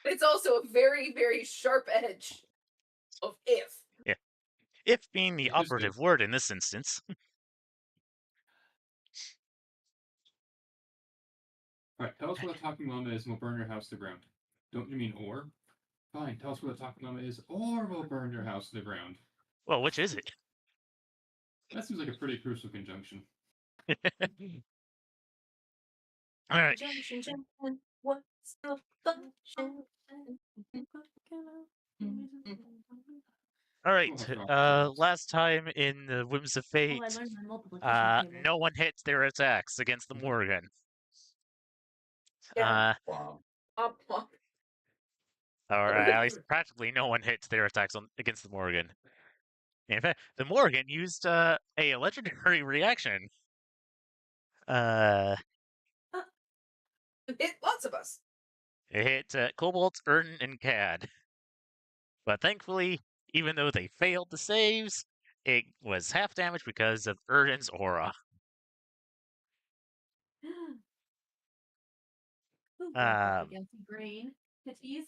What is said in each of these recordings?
It's also a very, very sharp edge of if. Yeah. If being the It just operative is. word in this instance. Alright, tell us what a talking llama is and we'll burn your house to the ground. Don't you mean or? Fine, tell us what a talking llama is or we'll burn your house to the ground. Well, which is it? That seems like a pretty crucial conjunction. All right. Junction, junction, what's the function? All We'll right. have talking llamas. Last time in the Whims of Oh, I Fate, learned my multiplication table. no one hit their attacks against the Morgan. Yeah. Uh, Womp, womp, womp. or at least practically no one hit their attacks against the Morgan. In fact, the Morgan used a legendary reaction. Uh, It hit lots of us. it hit Cobalt, Erden, and Cad. But thankfully, even though they failed the saves, it was half damage because of Erden's aura. Who broke up Um, against green? Pitties?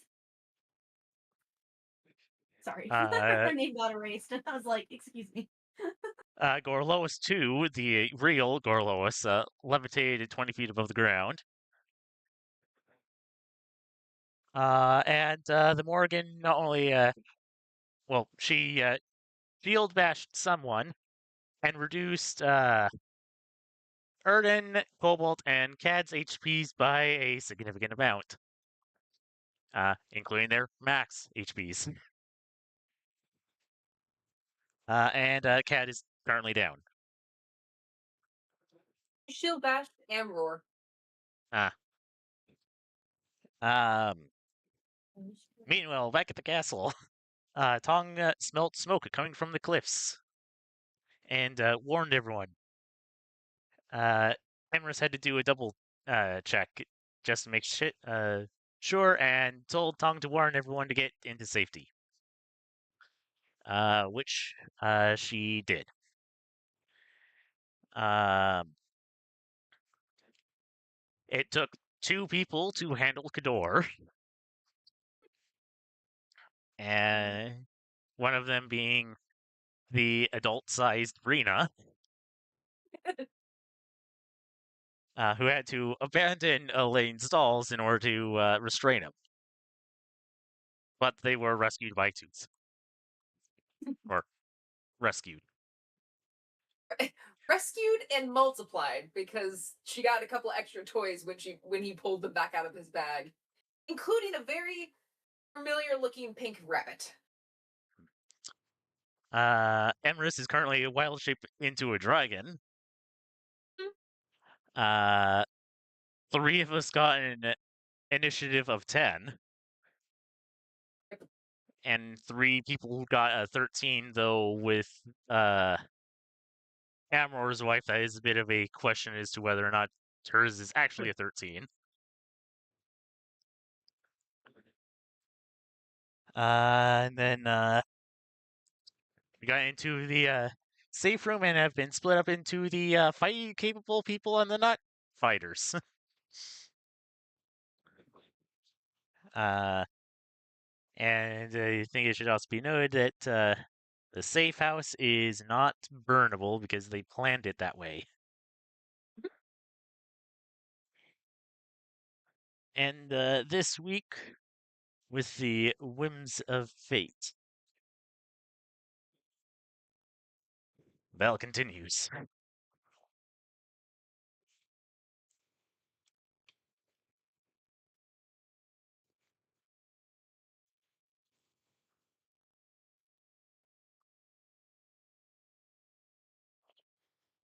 Sorry. uh, Her name got erased, and I was like, excuse me. Gorlois 2, the real Gorlois, levitated 20 feet above the ground. And the Morgan not only, she field bashed someone and reduced Erden, Cobalt, and Cad's HPs by a significant amount, including their max HPs. And Cad is currently down. Shield bash and roar. Ah. Meanwhile, back at the castle, Tong smelt smoke coming from the cliffs and warned everyone. Emrys had to do a double check just to make sure and told Tong to warn everyone to get into safety. Which she did. It took 2 people to handle Kador, and one of them being the adult-sized Rena, who had to abandon Elaine's stalls in order to restrain him. But they were rescued by Tooth. Or rescued. Rescued and multiplied because she got a couple extra toys when he pulled them back out of his bag, including a very familiar looking pink rabbit. Emrys is currently a wild shape into a dragon. Uh, 3 of us got an initiative of 10. And 3 people who got a 13, though with Amror's wife, that is a bit of a question as to whether or not hers is actually a 13. And then we got into the safe room and have been split up into the fight-capable people and the not fighters. And I think it should also be noted that the safe house is not burnable because they planned it that way. And this week, with the Whims of Fate, Bell continues.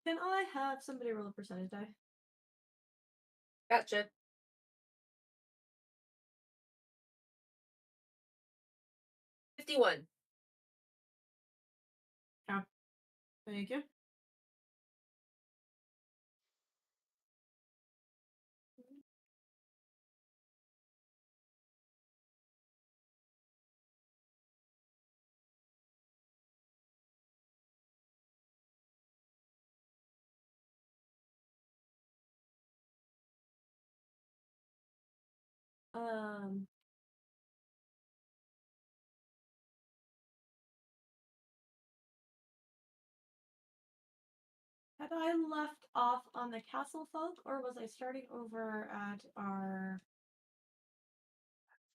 Can I have somebody roll a percentage die? Gotcha. 51. Yeah. Thank you. Um, I left off on the castle folk, or was I starting over at our?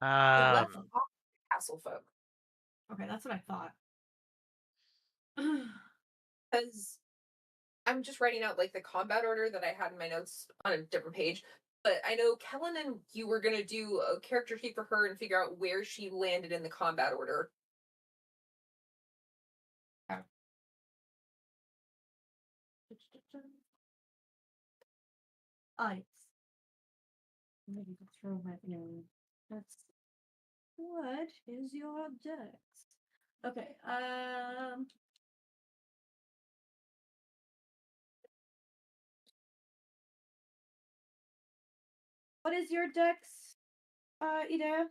I left Um, off castle folk Okay, that's what I thought. because I'm just writing out like the combat order that I had in my notes on a different page. But I know Kellen and you were gonna do a character sheet for her and figure out where she landed in the combat order. Ice. Maybe throw my name. That's what is your dex? Okay. What is your dex, Ida?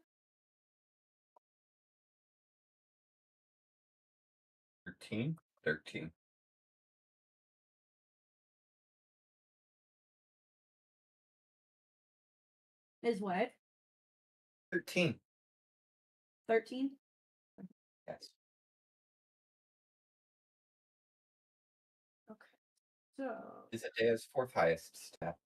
13? 13. Is what? 13. 13? Yes. Okay. So Is Adea's fourth highest stat.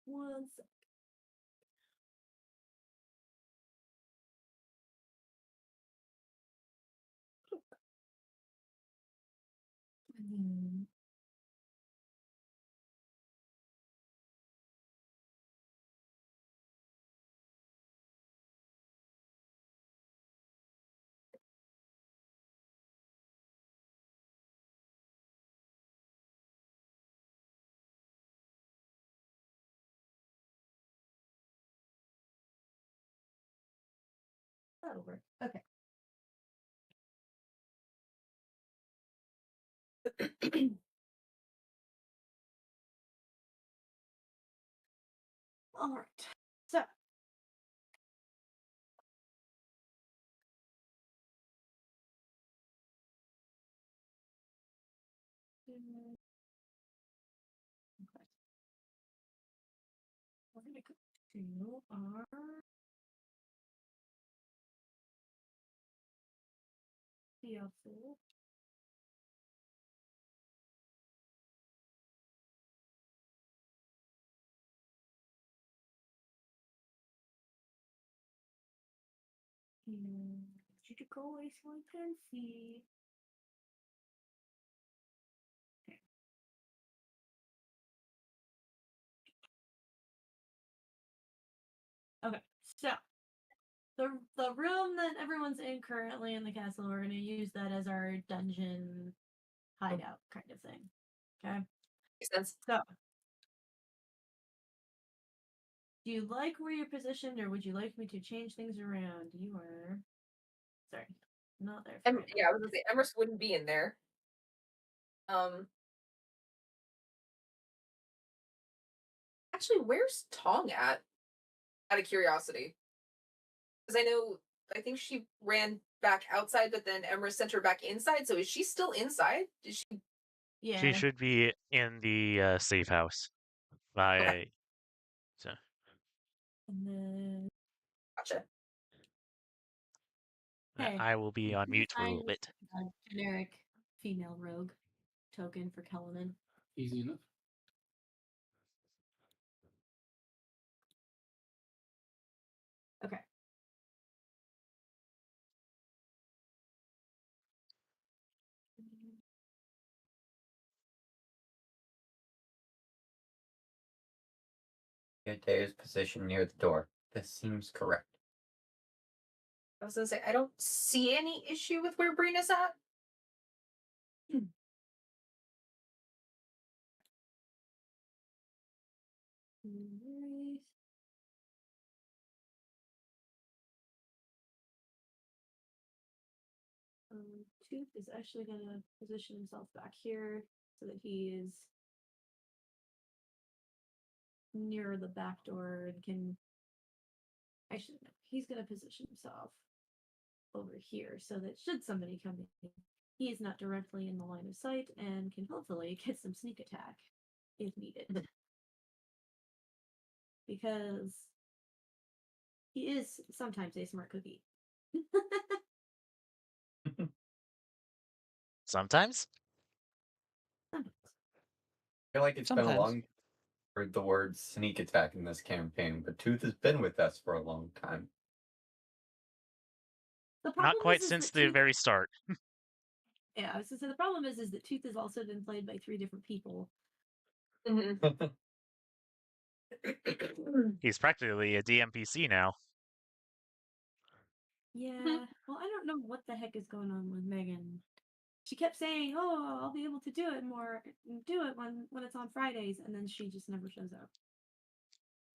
one sec. Hmm. That'll work. Okay. All right. So. Okay. We're gonna go to our PL4. And critical wasteland can see. Okay, so the room that everyone's in currently in the castle, we're gonna use that as our dungeon hideout kind of thing. Okay. Makes sense. So do you like where you're positioned, or would you like me to change things around? You are sorry, not there. For right Yeah, I was gonna say Emerson wouldn't be in there. Actually, where's Tong at? Out of curiosity, because I think she ran back outside, but then Emma sent her back inside. So is she still inside? Did she? Yeah. she should be in the safe house. Okay. So And then Gotcha. hey, I will be on mute for a little find bit. a generic female rogue token for Kellerman. Easy enough. Okay. Adea's position near the door. This seems correct. I was gonna say I don't see any issue with where Brina's at. Worries. Tooth is actually going to position himself back here so that he is near the back door and can. Actually, no, he's going to position himself over here so that should somebody come in, he is not directly in the line of sight and can hopefully get some sneak attack if needed. Because he is sometimes a smart cookie. Sometimes? Sometimes. I feel like it's been a Sometimes. long for the word sneak attack in this campaign, but Tooth has been with us for a long time. The problem Not quite is since that the Tooth, very start. yeah, I was gonna say the problem is that Tooth has also been played by 3 different people. Mhm. He's practically a DMPC now. Yeah, well, I don't know what the heck is going on with Megan. She kept saying, "Oh, I'll be able to do it when it's on Fridays," and then she just never shows up.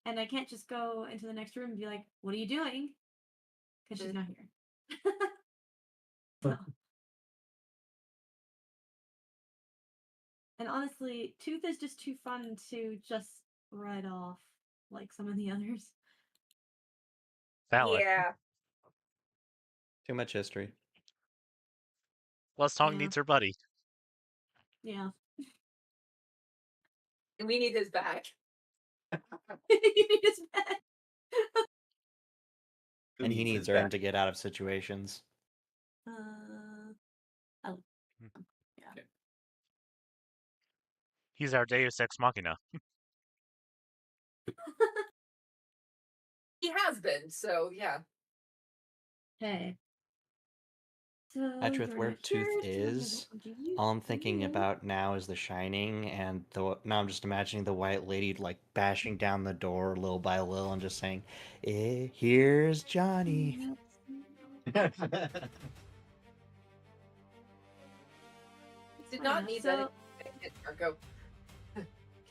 And I can't just go into the next room and be like, "What are you doing?" Because she's not here. So. And honestly, Tooth is just too fun to just write off like some of the others. Valid. Yeah. Too much history. Plus, Tong Yeah. needs her buddy. Yeah. And we need his back. It's bad. And he needs his Ern back. to get out of situations. Oh. He's our Deus Ex Machina. He has been, so yeah. Hey. So With you're where not Tooth sure, so is, do you all I'm thinking feel- about now is The Shining, and now I'm just imagining the White Lady like bashing down the door little by little and just saying, "Here's Johnny." Did not Yeah, need so that. Marco.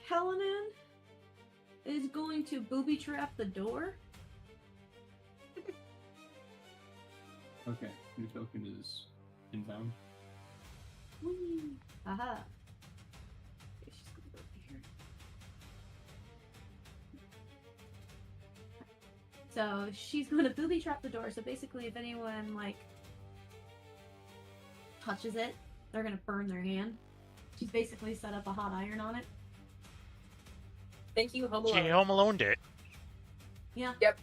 Callanan is going to booby trap the door. Okay, new token is inbound. Whee! Aha. Okay, she's gonna go over here. So she's going to booby trap the door. So basically, if anyone like touches it, they're gonna burn their hand. She's basically set up a hot iron on it. Thank you, Home She Alone. Home Aloned it. Yeah. Yep.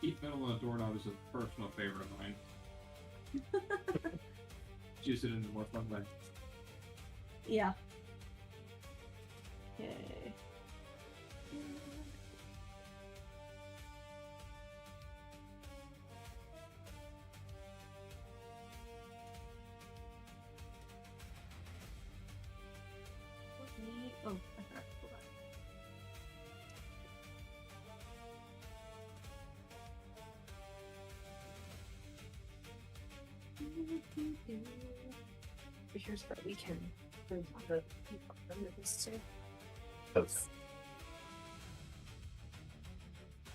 Keep metal on the doorknob is a personal favorite of mine. Use it in a more fun way. Yeah. Okay. Oh, I forgot. Hold on. Here's where we can move on the this too. That's-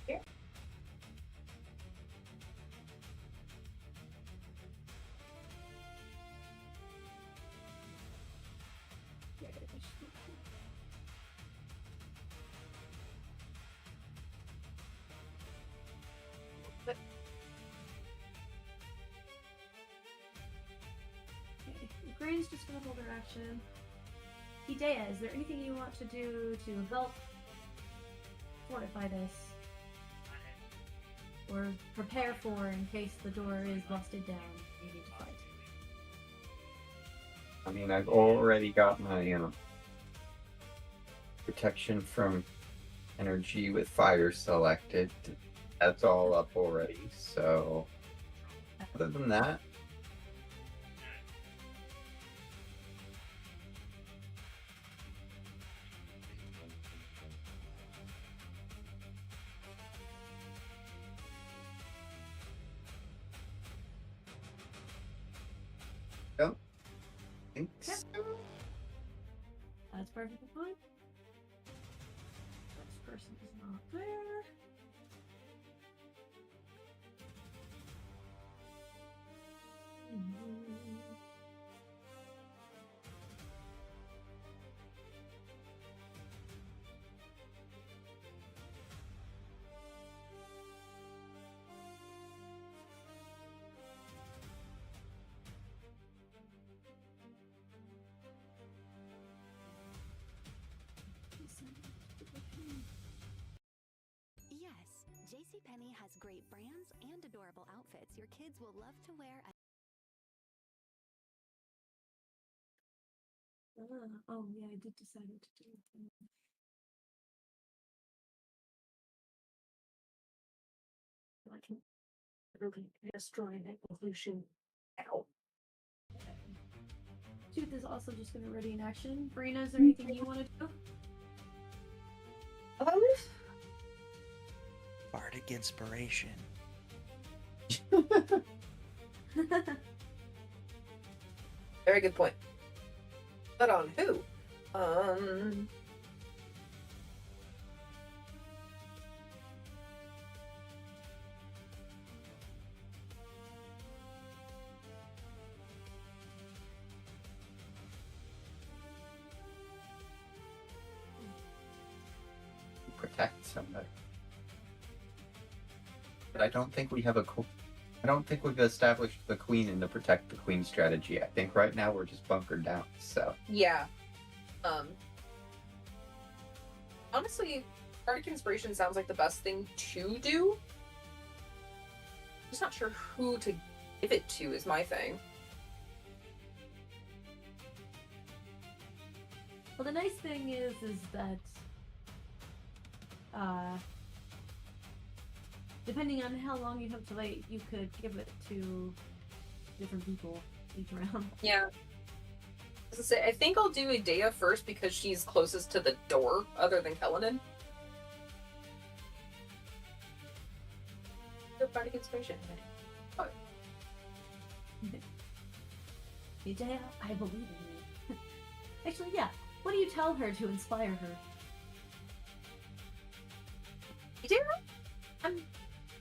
Here. Okay, Gray's just gonna hold her action. Hidea, is there anything you want to do to help fortify this? Or prepare for in case the door is busted down and you need to fight? I mean, I've already got my protection from energy with fire selected. That's all up already. So, other than that, don't think so. That's perfectly fine. This person is not there. JCPenney has great brands and adorable outfits your kids will love to wear. Oh yeah, I did decide what to do. I can really destroy an evolution. Ow. Tooth is also just gonna ready in action. Brina, is there anything you want to do? Bardic inspiration. Very good point. But on who? Protect somebody. But I don't think we have I don't think we've established the queen in the protect the queen strategy. I think right now we're just bunkered down. So Yeah. Honestly, Bardic Inspiration sounds like the best thing to do. Just not sure who to give it to is my thing. Well, the nice thing is that depending on how long you have to wait, you could give it to different people each round. Yeah. As I say, I think I'll do Idea first because she's closest to the door, other than Kellenan. Bardic Inspiration. Oh. Idea, I believe in you. Actually, yeah. What do you tell her to inspire her? Idea? I'm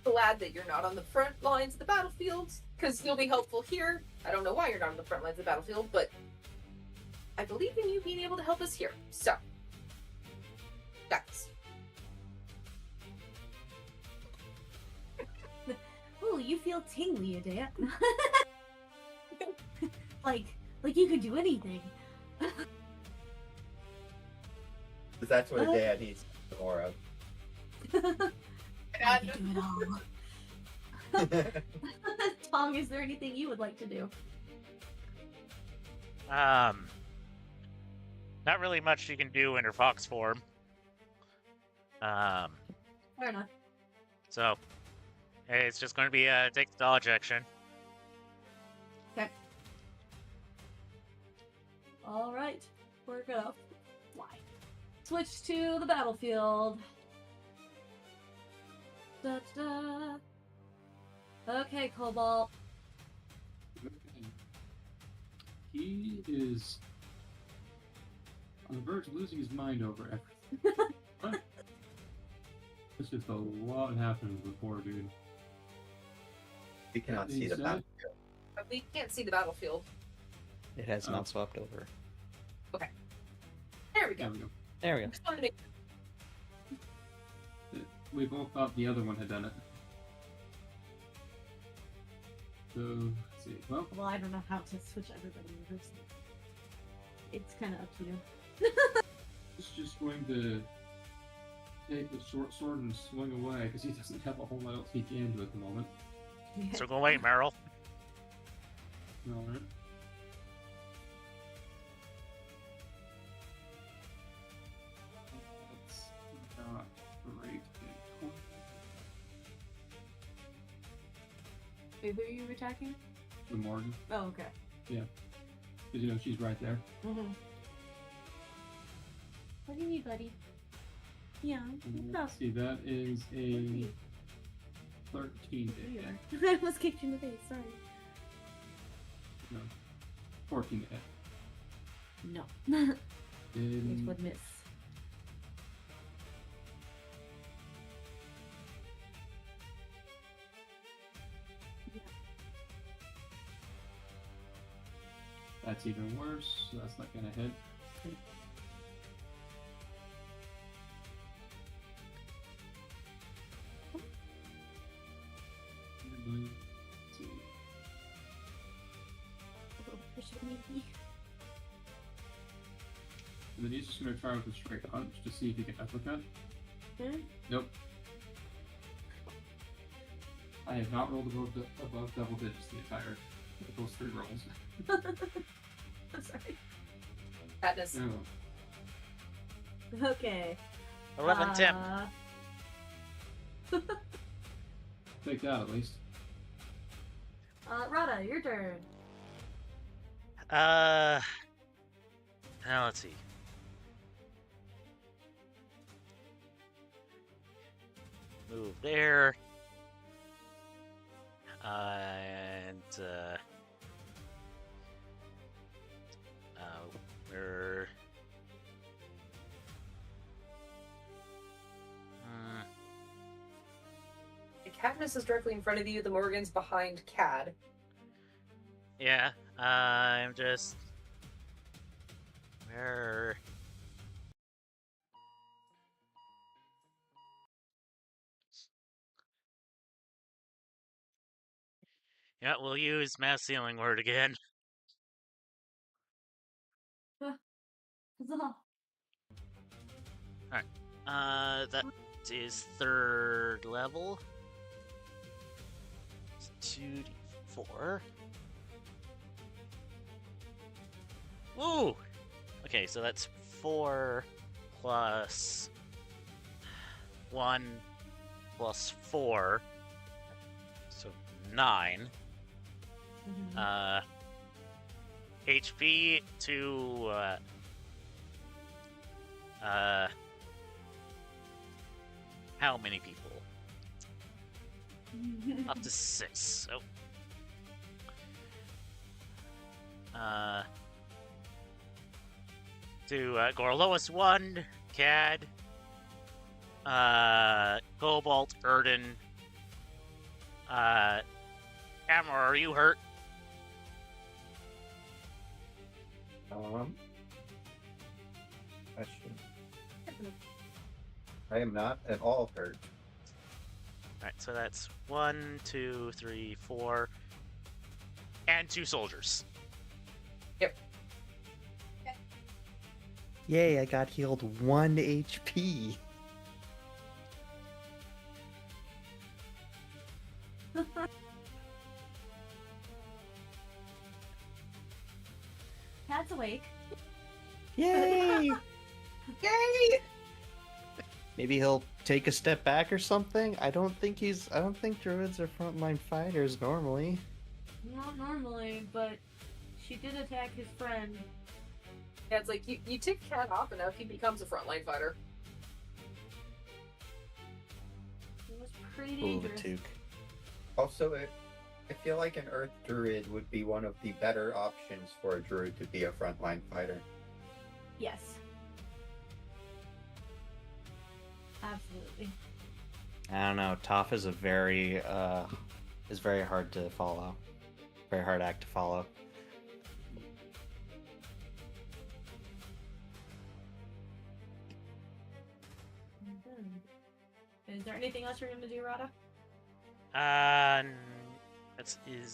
glad that you're not on the front lines of the battlefield, because you'll be helpful here. I don't know why you're not on the front lines of the battlefield, but I believe in you being able to help us here. So, that's. Oh, you feel tingly, Idea. like you could do anything. that's what a dad needs more of. I can do it all. Tong, is there anything you would like to do? Not really much you can do in her fox form. Fair enough. So it's just going to be take the dodge action. Okay. All right, we're gonna fly. Switch to the battlefield. Da, da. Okay, Cobalt. Okay. He is on the verge of losing his mind over everything. What? There's just a lot happening before, dude. We cannot see the Is map. But we can't see the battlefield. It has Oh. not swapped over. There we go. There we go. There we go. Just wanted to make- We both thought the other one had done it. So, let's see. Well, Well, I don't know how to switch everybody in reverse. It's kind of up to you. he's just going to take the short sword and swing away because he doesn't have a whole lot else he can do at the moment. So go away, Meryl. Alright. That's not great. Wait, who are you attacking? The Morgan. Oh, okay. Because, you know, she's right there. Mm-hmm. Look at you, buddy. Yeah. Let's see, that is a 13 to hit. I almost kicked you in the face. Sorry. No, 14 to hit. No. It And would miss. that's even worse, so that's not gonna hit. And let's see. And then he's just gonna try with a straight punch to see if he can uppercut. Hmm? Nope. I have not rolled above double digits the entire those 3 rolls. I'm sorry. Sadness. No. Okay. 11 Tim. Take that at least. Rada, your turn. Now let's see. Move there. We're Katniss is directly in front of you. The Morgan's behind Cad. yeah. I'm just where. Yeah, we'll use mass ceiling word again. Huzzah. That is 3rd level. It's 2d4. Woo! Okay, so that's 4 plus 1 plus 4. So 9. Mhm. HP to how many people? Up to 6. So to Gorlois 1, Cad, Cobalt, Erden, Amor, are you hurt? Question. I am not at all hurt. Alright, so that's 1, 2, 3, 4, and 2 soldiers. Yay, I got healed 1 HP. Cat's awake. Yay! Yay! Maybe he'll take a step back or something. I don't think druids are frontline fighters normally. Not normally, but she did attack his friend. Yeah, it's like you tick Cad off enough, he becomes a frontline fighter. It was pretty Ooh, the dangerous. toque. Also, I feel like an Earth Druid would be one of the better options for a Druid to be a frontline fighter. Yes. Absolutely. I don't know. Toph is very hard to follow. Very hard act to follow. Mhm. Is there anything else you're gonna do, Rada? Did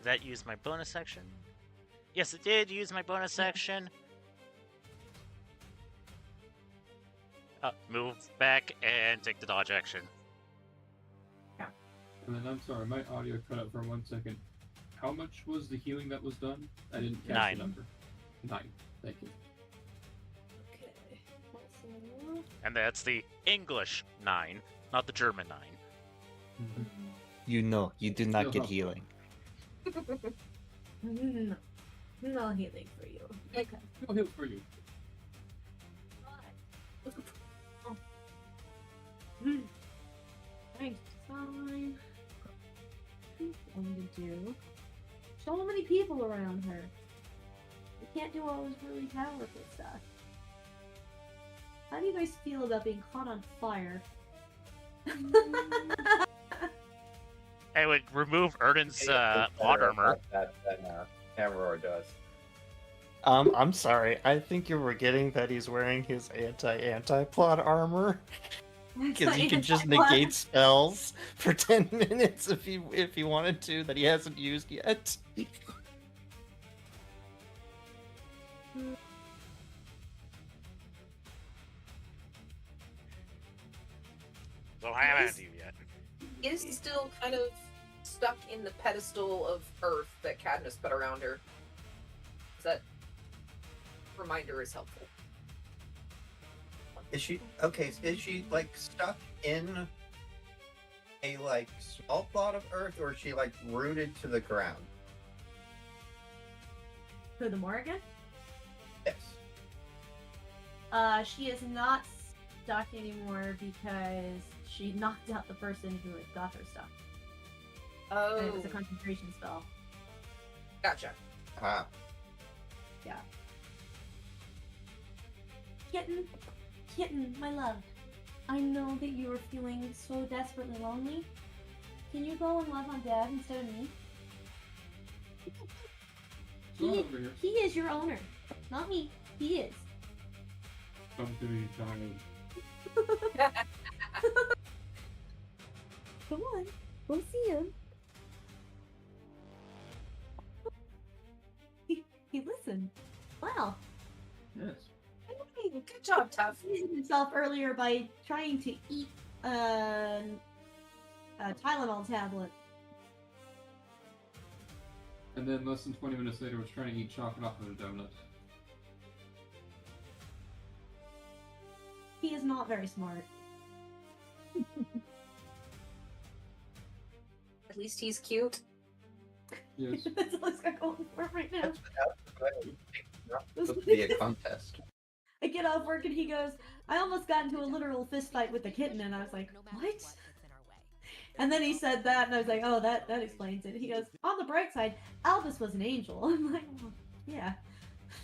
that use my bonus action? Yes, it did use my bonus action. Move back and take the dodge action. And then I'm sorry, my audio cut out for 1 second. How much was the healing that was done? I didn't catch 9. the number. 9. Thank you. Okay. And that's the English 9, not the German 9. You know, you do not Still get helpful. healing. No. No healing for you. Okay. No heal for you. Right, fine. What I'm to do. So many people around her. We can't do all this really powerful stuff. How do you guys feel about being caught on fire? I would remove Erden's plot armor. That than Aurora does. I'm sorry. I think you're forgetting that he's wearing his anti-plot armor. Because he can just negate spells for 10 minutes if he wanted to that he hasn't used yet. So I haven't had you yet. Is still kind of stuck in the pedestal of Earth that Cadmus put around her. That reminder is helpful. Is she okay? Is she like stuck in a like small plot of Earth, or is she like rooted to the ground? Who, the Morrigan? Yes. She is not stuck anymore because she knocked out the person who had got her stuck. Oh, And it was a concentration spell. gotcha. Ah. Yeah. Kitten, my love. I know that you are feeling so desperately lonely. Can you go and love on Dad instead of me? Come on over here. He is your owner, not me. He is. Come to me, child. Come on, go see him. He listened. Wow. Yes. Hey, good job, Tough. He hit himself earlier by trying to eat a Tylenol tablet. And then less than 20 minutes later was trying to eat chocolate off of a donut. He is not very smart. At least he's cute. Yes. That's all he's got going for right now. That's not supposed to be a contest. I get off work and he goes, I almost got into a literal fist fight with the kitten, and I was like, what? And then he said that, and I was like, oh, that explains it. He goes, on the bright side, Albus was an angel. I'm like, well, yeah.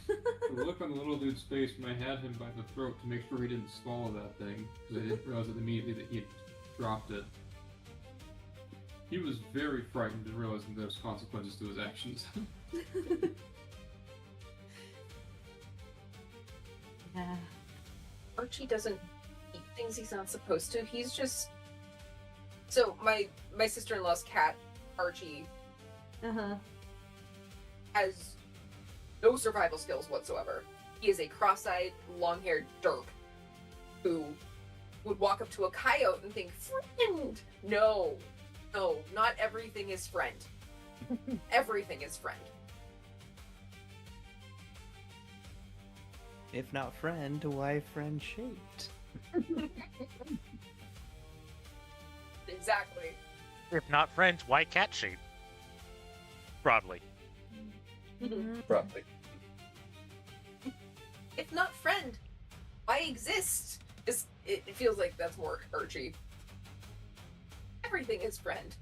The look on the little dude's face when I had him by the throat to make sure he didn't swallow that thing, because I didn't realize it immediately that he had dropped it. He was very frightened and realizing there was consequences to his actions. Yeah. Archie doesn't eat things he's not supposed to. He's just so my sister-in-law's cat, Archie, Uh-huh. has no survival skills whatsoever. He is a cross-eyed, long-haired derp who would walk up to a coyote and think, friend! No, not everything is friend. Everything is friend. If not friend, why friend shaped? Exactly. If not friend, why cat shape? Broadly. Probably. If not friend, why exist? It feels like that's more Archie. Everything is friend.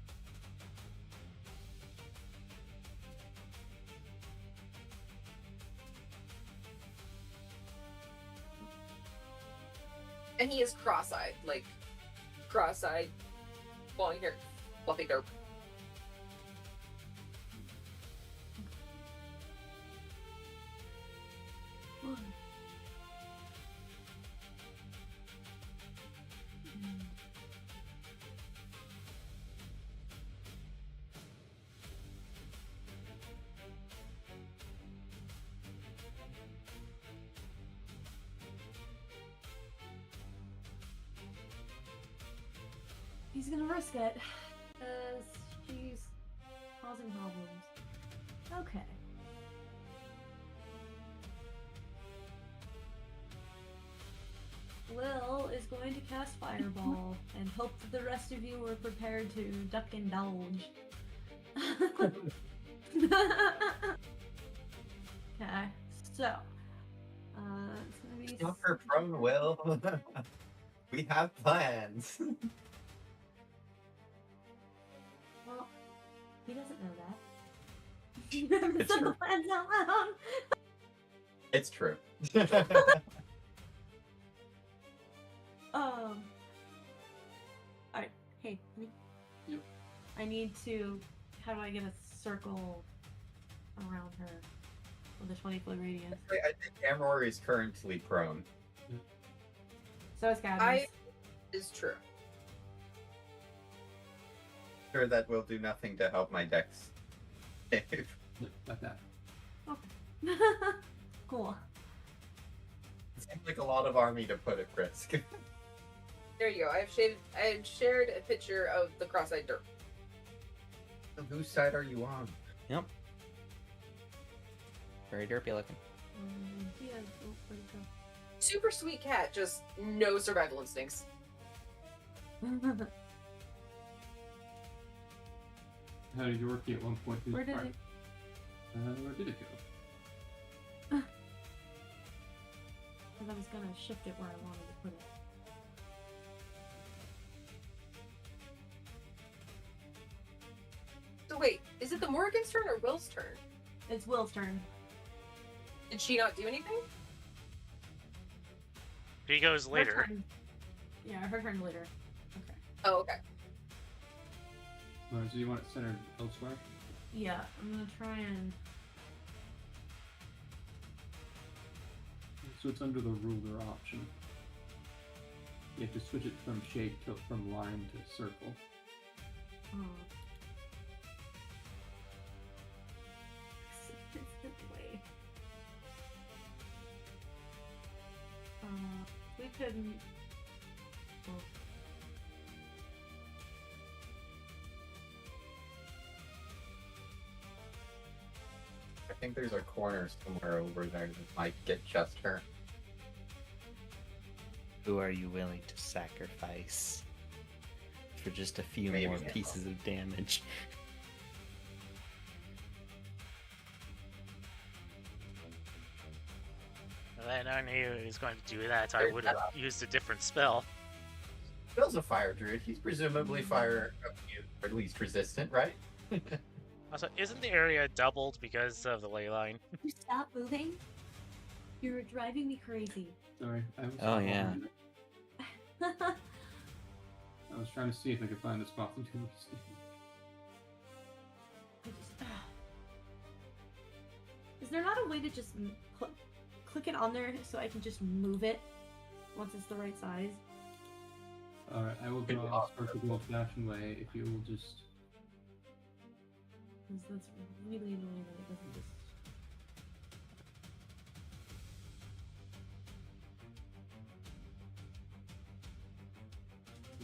And he is cross-eyed, long hair, fluffy derp. He's gonna risk it, because she's causing problems. Okay. Will is going to cast Fireball and hope that the rest of you are prepared to duck and dodge. Okay, so it's gonna be Not her prone, Will. We have plans. well, he doesn't know that. You never It's said the true. plans out loud. It's true. Alright, hey, honey. Yep. I need to. How do I get a circle around her with a 20-foot radius? I think Amor is currently prone. So is Cadmus. Is true. Sure, that will do nothing to help my dex. Yeah, like that. Cool. Seems like a lot of army to put at risk. There you go. I have shared a picture of the cross-eyed derp. Whose side are you on? Yep. Very derpy looking. He has. Oh, where'd it Super sweet cat, just no survival instincts. go? How did Yorkie at one point? Where did it? Where did it go? Because I was gonna shift it where I wanted to put it. So wait, is it the Morrigan's turn or Will's turn? It's Will's turn. Did she not do anything? He goes Her later. turn. Yeah, her turn later. Okay. Oh, okay. Alright, so you want it centered elsewhere? Yeah, I'm gonna try and. So it's under the ruler option. You have to switch it from shape to from line to circle. Oh. It's the way. We couldn't. Well, I think there's a corner somewhere over there that might get just her. Who are you willing to sacrifice for just a few Maybe more not. pieces of damage? Then I knew he was going to do that. I would have used a different spell. Bill's a fire druid. He's presumably fire immune, or at least resistant, right? Also, isn't the area doubled because of the ley line? you stop moving? You're driving me crazy. Sorry, I was. Oh, yeah. I was trying to see if I could find the spot to do this. Is there not a way to just click it on there so I can just move it once it's the right size? Alright, I will draw a circle the old-fashioned way if you will just. 'Cause that's really annoying that it doesn't just.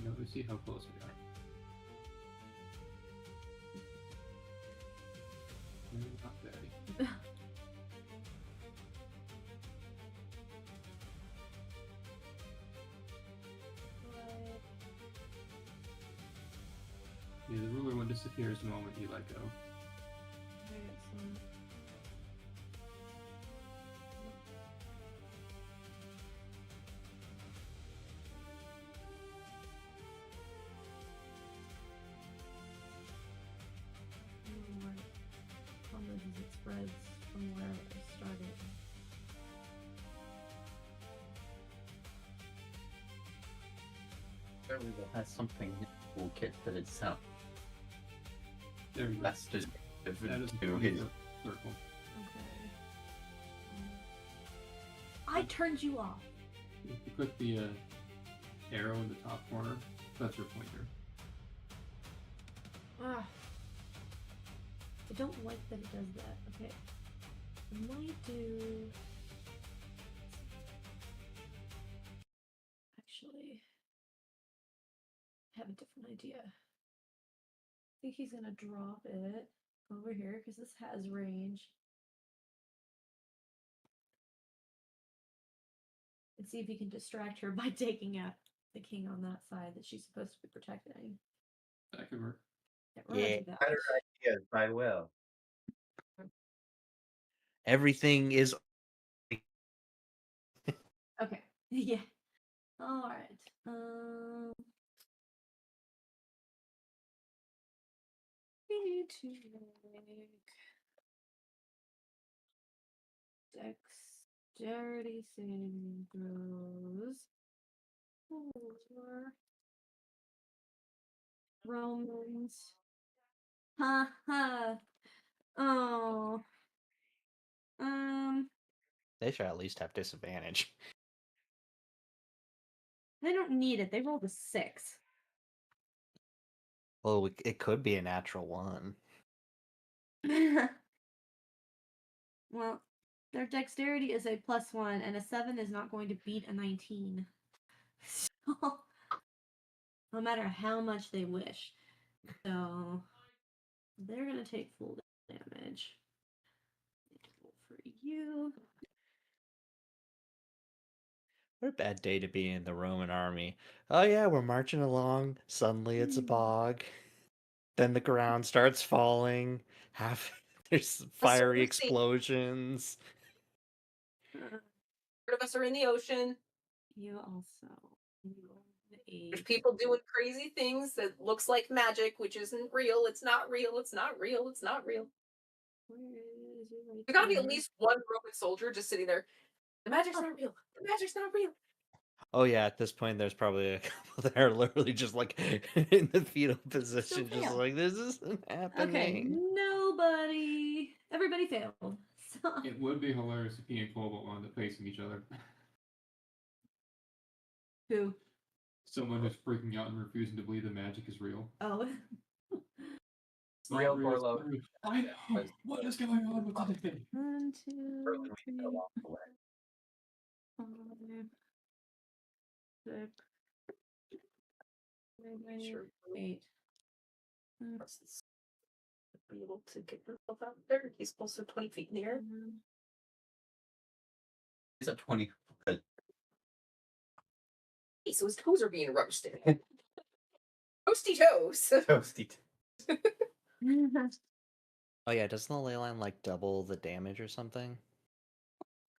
Let me see how close we are. No, not very. Yeah, the ruler one disappears the moment you let go. As it spreads from where it started. Surely will has something in the toolkit that itself. There you go. That's just That is to a his. circle. Okay. I turned you off. If you click the arrow in the top corner, that's your pointer. Ah. I don't like that it does that. Okay. I might do. Actually, I have a different idea. I think he's gonna drop it over here because this has range. And see if he can distract her by taking out the king on that side that she's supposed to be protecting. That could work. We're gonna Yeah. do that. Better ideas, I will. Everything is. Okay. Yeah. All right. We need to make dexterity saving throws for Romans. Ha ha. Oh. They should at least have disadvantage. They don't need it. They rolled a 6. Well, it could be a natural one. Well, their dexterity is a +1, and a 7 is not going to beat a 19. So, no matter how much they wish. So, They're gonna take full damage. For you. What a bad day to be in the Roman army. Oh yeah, we're marching along. Suddenly it's a bog. Then the ground starts falling. Half there's fiery we've seen. explosions. Part of us are in the ocean. You also. There's people doing crazy things that looks like magic, which isn't real. It's not real. It's not real. It's not real. There gotta be at least one Roman soldier just sitting there. The magic's not real. The magic's not real. Oh yeah, at this point there's probably a couple that are literally just like in the fetal position, just fail. like this isn't happening. Okay, nobody. Everybody failed. So. It would be hilarious if he and Cobalt wound up facing each other. Who? Someone who's freaking out and refusing to believe the magic is real. Oh. It's not Real real, it's Gorlo. not real. I know. What is going on with the day? 1, 2, Early 3, week along the way. 5, 6, 7, Sure. 8. Be able to get yourself out there. He's also 20 feet in the air. He's at 20. Hey, so his toes are being roasted. Toasty toes. Toasty. Oh yeah, doesn't the ley line like double the damage or something?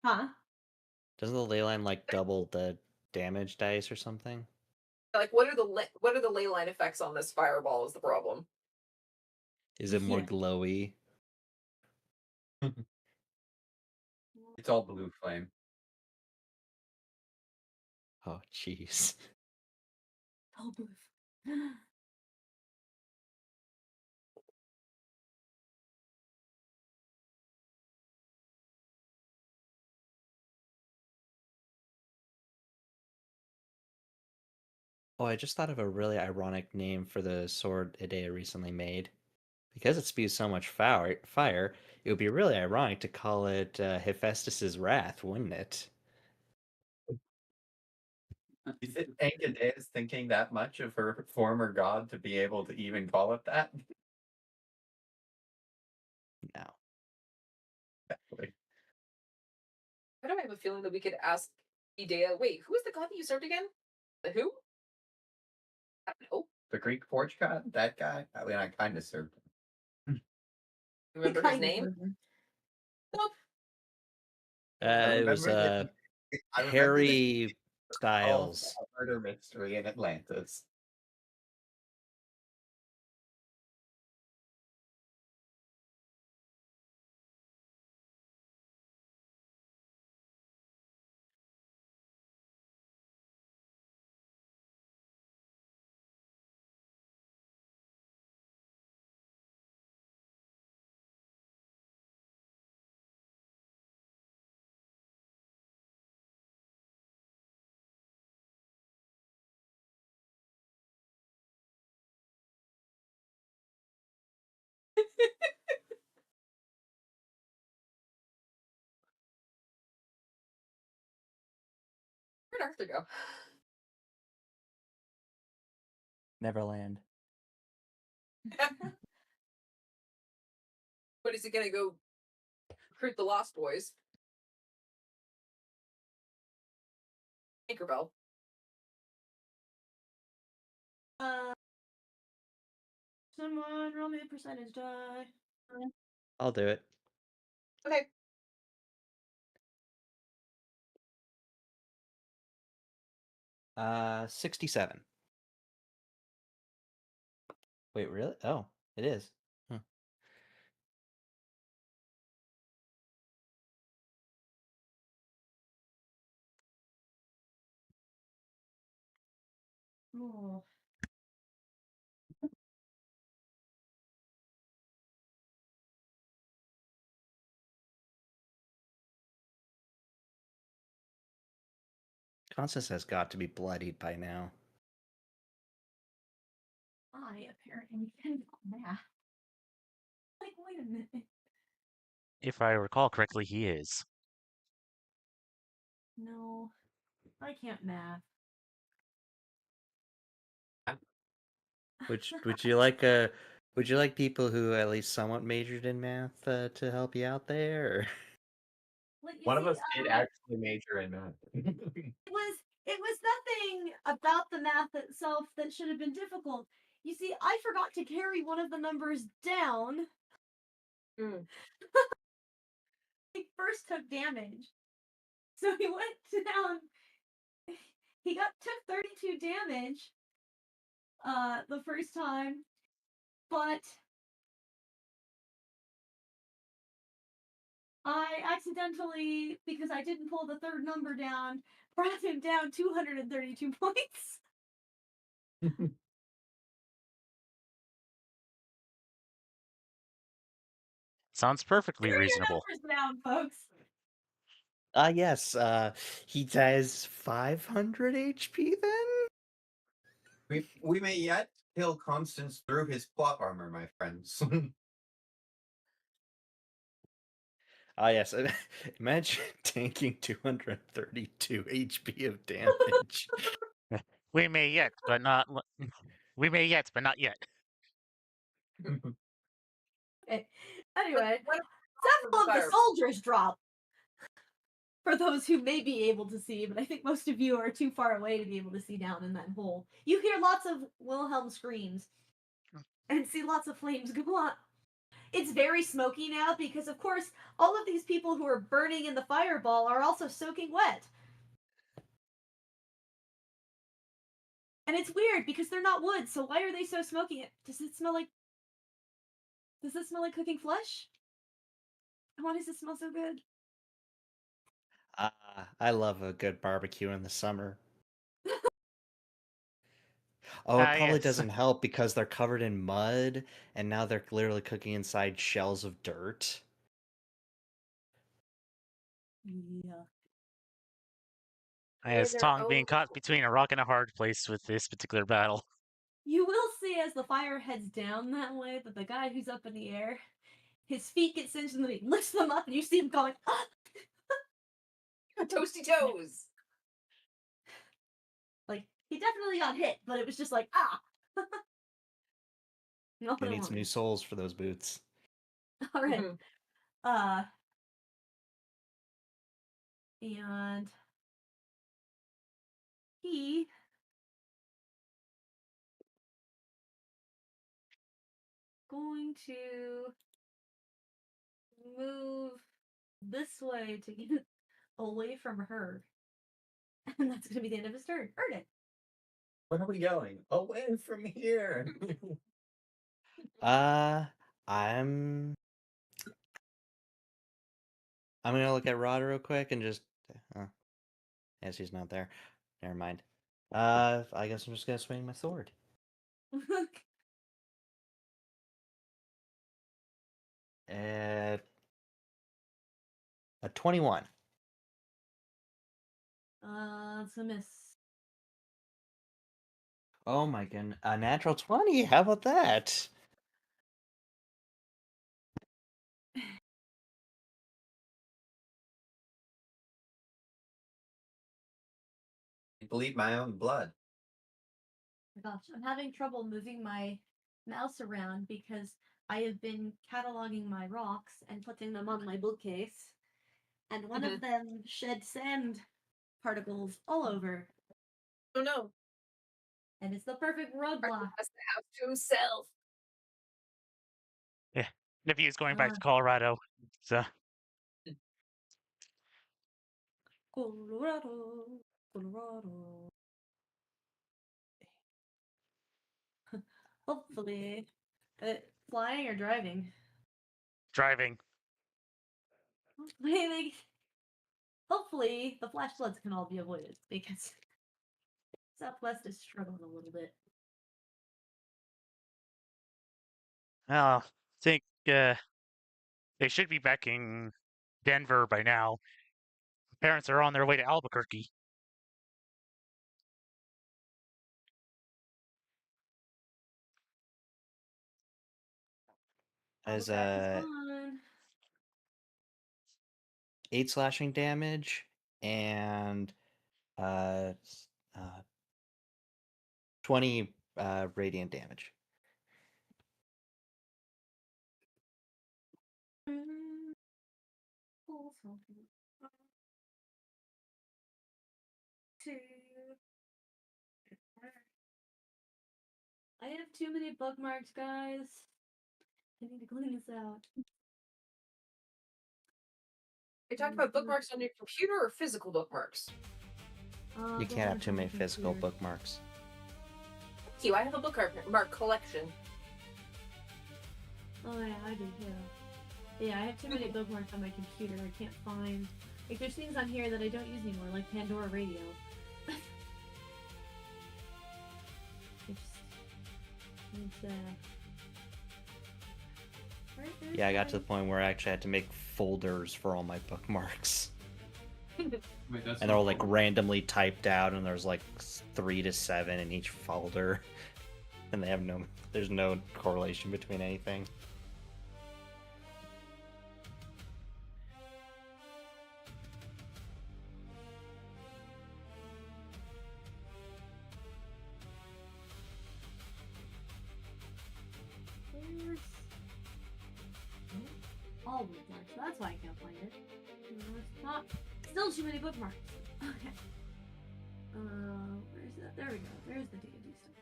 Huh? Doesn't the ley line like double the damage dice or something? Like, what are the ley line effects on this fireball? Is the problem? Is it more Yeah. glowy? It's all blue flame. Oh jeez. Oh, blue. Oh, I just thought of a really ironic name for the sword Idea recently made. Because it spews so much fire, it would be really ironic to call it Hephaestus's Wrath, wouldn't it? Is it Angadea's thinking that much of her former god to be able to even call it that? No. Exactly. Why do I have a feeling that we could ask Idea? Wait, who is the god that you served again? The who? I don't know. The Greek forge god? That guy? I mean, I kind of served him. Remember his name? Nope. I It was remember I remember Harry solved Styles. a murder mystery in Atlantis. Where'd Arthur go? Neverland. But is he gonna go recruit the Lost Boys? Tinkerbell. Someone roll me a percentage die. I'll do it. Okay. Uh, 67. Wait, really? Oh, it is. Huh. Oh. Constance has got to be bloodied by now. I apparently cannot math. Like, wait a minute. If I recall correctly, he is. No, I can't math. Would you like a Would you like people who at least somewhat majored in math to help you out there? Or... Like, you One of see, us did actually major in math. it was nothing about the math itself that should have been difficult. You see, I forgot to carry one of the numbers down. Mm. He first took damage. So he went down. He took 32 damage the first time, but I accidentally, because I didn't pull the third number down, brought him down 232 points. Sounds perfectly Carry your reasonable. numbers down, folks. Yes, he has 500 HP then? We may yet kill Constance through his plot armor, my friends. Yes, imagine tanking 232 HP of damage. We may yet, but not. We may yet, but not yet. Okay. Anyway, What several of the fire- soldiers drop. For those who may be able to see, but I think most of you are too far away to be able to see down in that hole. You hear lots of Wilhelm screams and see lots of flames go up. It's very smoky now because, of course, all of these people who are burning in the fireball are also soaking wet. And it's weird because they're not wood, so why are they so smoky? Does it smell like... Does it smell like cooking flesh? Why does it smell so good? I love a good barbecue in the summer. Oh, it probably Yes. doesn't help because they're covered in mud, and now they're literally cooking inside shells of dirt. Yeah. As their Tong being own- caught between a rock and a hard place with this particular battle. You will see as the fire heads down that way that the guy who's up in the air, his feet get singed and then he lifts them up and you see him going, ah! Toasty toes. Like, he definitely got hit, but it was just like, ah! No, Gonna need some new soles for those boots. Alright. Mhm. And he going to move this way to get away from her. And that's gonna be the end of his turn. Earn it. Where are we going? Away from here. I'm gonna look at Rod real quick and just. Yes, he's not there. Never mind. I guess I'm just gonna swing my sword. At a 21. It's a miss. Oh my goodness, a natural 20. How about that? I bleed my own blood. My gosh, I'm having trouble moving my mouse around because I have been cataloging my rocks and putting them on my bookcase, and one of them shed sand particles all over, Oh no. and it's the perfect Arthur roadblock. has the house to himself. Yeah. Nephew's going back Uh. to Colorado. So Colorado, Colorado. Hopefully, flying or driving. driving. Hopefully, the flash floods can all be avoided because Southwest is struggling a little bit. I think they should be back in Denver by now. Parents are on their way to Albuquerque. As Albuquerque's fun. 8 slashing damage and uh, 20 radiant damage. Two. I have too many bookmarks, guys. I need to clean this out. Are you talking about bookmarks on your computer or physical bookmarks? You can't have Bookmarks too on my many physical computer. bookmarks. Thank you. I have a bookmark collection. Oh yeah, I do too. Yeah, I have too many bookmarks on my computer. I can't find. Like, there's things on here that I don't use anymore, like Pandora Radio. It's Yeah, I got to the point where I actually had to make folders for all my bookmarks. Wait, that's And they're all like randomly typed out, and there's like 3 to 7 in each folder. And they have there's no correlation between anything. all bookmarks. That's why I can't find it. It's not. Still too many bookmarks. Okay. Where's that? There we go. There's the D&D stuff.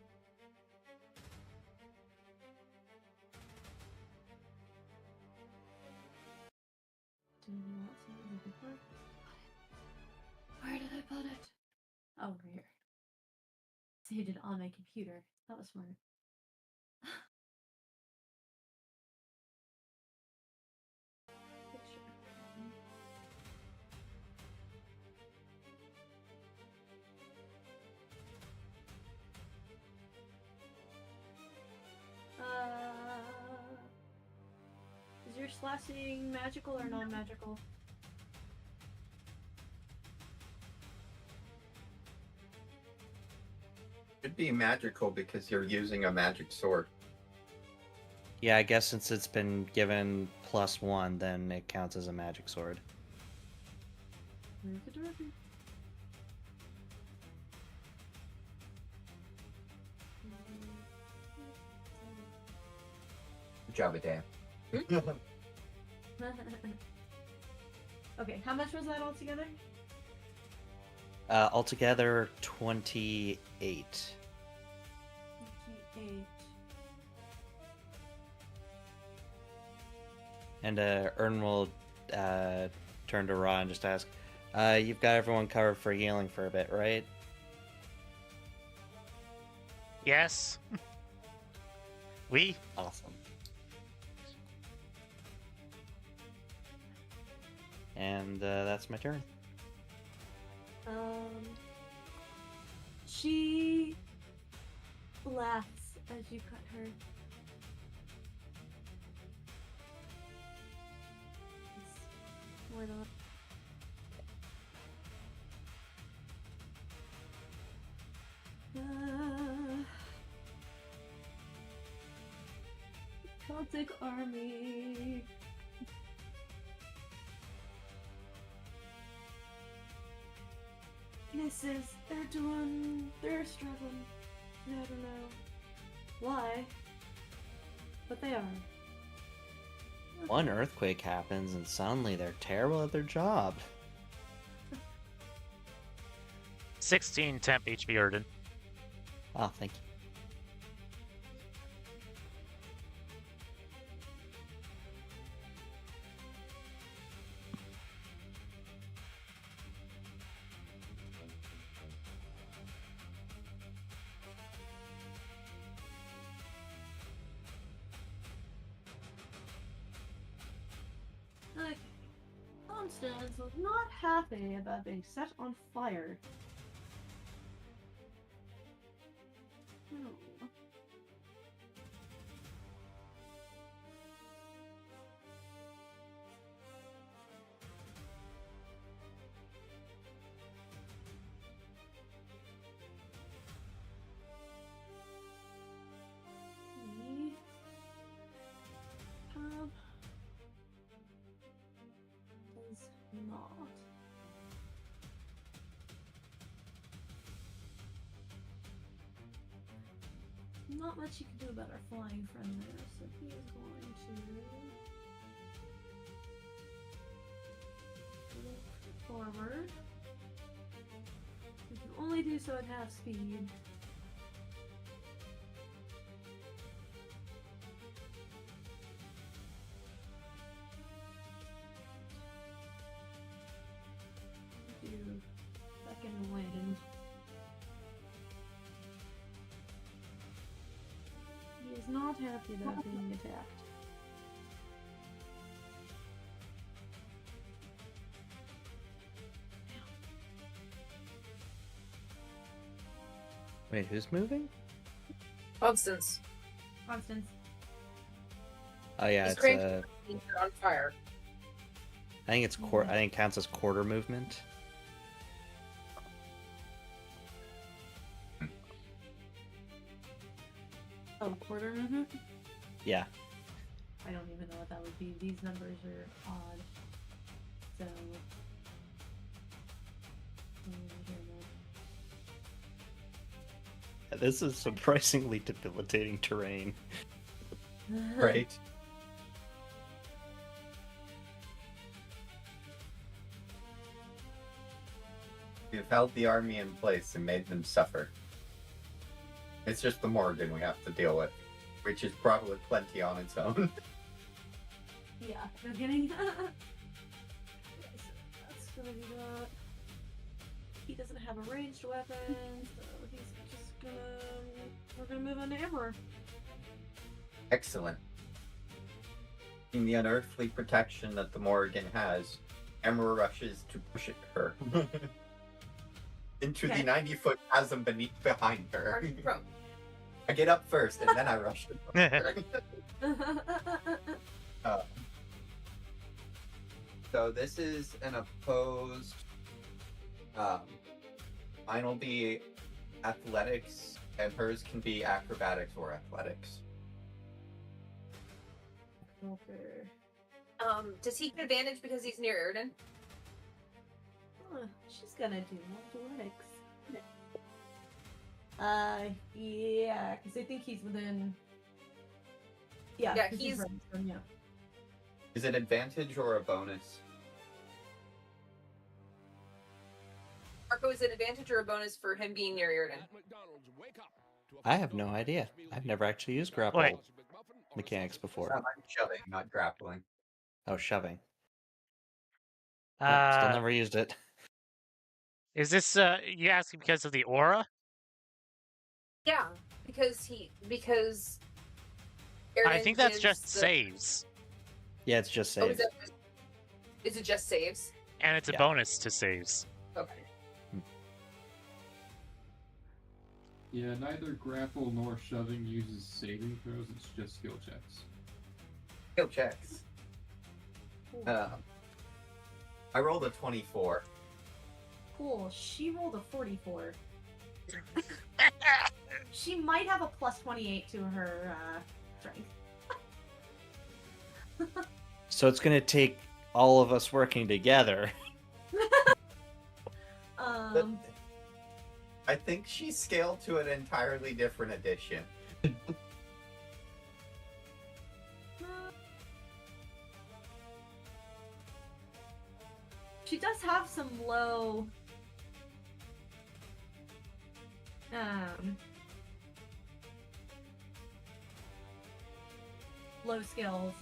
Do not see the bookmark. Where did I put it? Oh, over here. Saved it on my computer. That was smart. Is your slashing magical or non-magical? Should be magical because you're using a magic sword. Yeah, I guess since it's been given +1, then it counts as a magic sword. Where's the director? Good job, Dan. Okay, how much was that altogether? Altogether, 28. 28. And Ern will turn to Ra and just ask, you've got everyone covered for healing for a bit, right? Yes. We. Awesome. And that's my turn. She laughs as you cut her. Why not? Celtic army. Misses. They're struggling. I don't know why, but they are. One earthquake happens and suddenly they're terrible at their job. 16 temp HP, Erden. Oh, thank you. Okay. Constance was not happy about being set on fire. No. We have does not. Not much you can do about our flying friend there, so he is going to armor. We can only do so at half speed. Do second wind. He is not happy about being attacked. Wait, who's moving? Constance. Constance. Oh yeah, He's it's cranking on fire. I think it's I think it counts as quarter movement. Oh, quarter movement? Yeah. I don't even know what that would be. These numbers are odd. So. This is surprisingly debilitating terrain. Right. We've held the army in place and made them suffer. It's just the Morgan we have to deal with, which is probably plenty on its own. Yeah, no kidding. Okay, so that's gonna be that. He doesn't have a ranged weapon, so he's just gonna. We're gonna move on to Emperor. Excellent. In the unearthly protection that the Morgan has, Emma rushes to push it her into Okay. the 90-foot chasm behind her. Archie Pro. I get up first and then I rush to her. So this is an opposed. Mine will be athletics, and hers can be acrobatics or athletics. Okay. Does he get advantage because he's near Erden? She's gonna do athletics. Yeah, because I think he's within. Yeah, Yeah, 'cause he's- right from, yeah. Is it advantage or a bonus? Marco, is it advantage or a bonus for him being near Erden? I have no idea. I've never actually used grapple Wait. mechanics before. I'm shoving, not grappling. Oh, shoving. Oh, still never used it. Is this you asking because of the aura? Yeah, because I think that's gives just the- saves, Yeah, it's just Oh, is saves. it just saves? and it's a Yeah. bonus to saves. Okay. Yeah, neither grapple nor shoving uses saving throws, it's just skill checks. Skill checks. I rolled a 24. Cool. She rolled a 44. She might have a plus 28 to her strength. So it's gonna take all of us working together. I think she scaled to an entirely different edition. She does have some low low skills.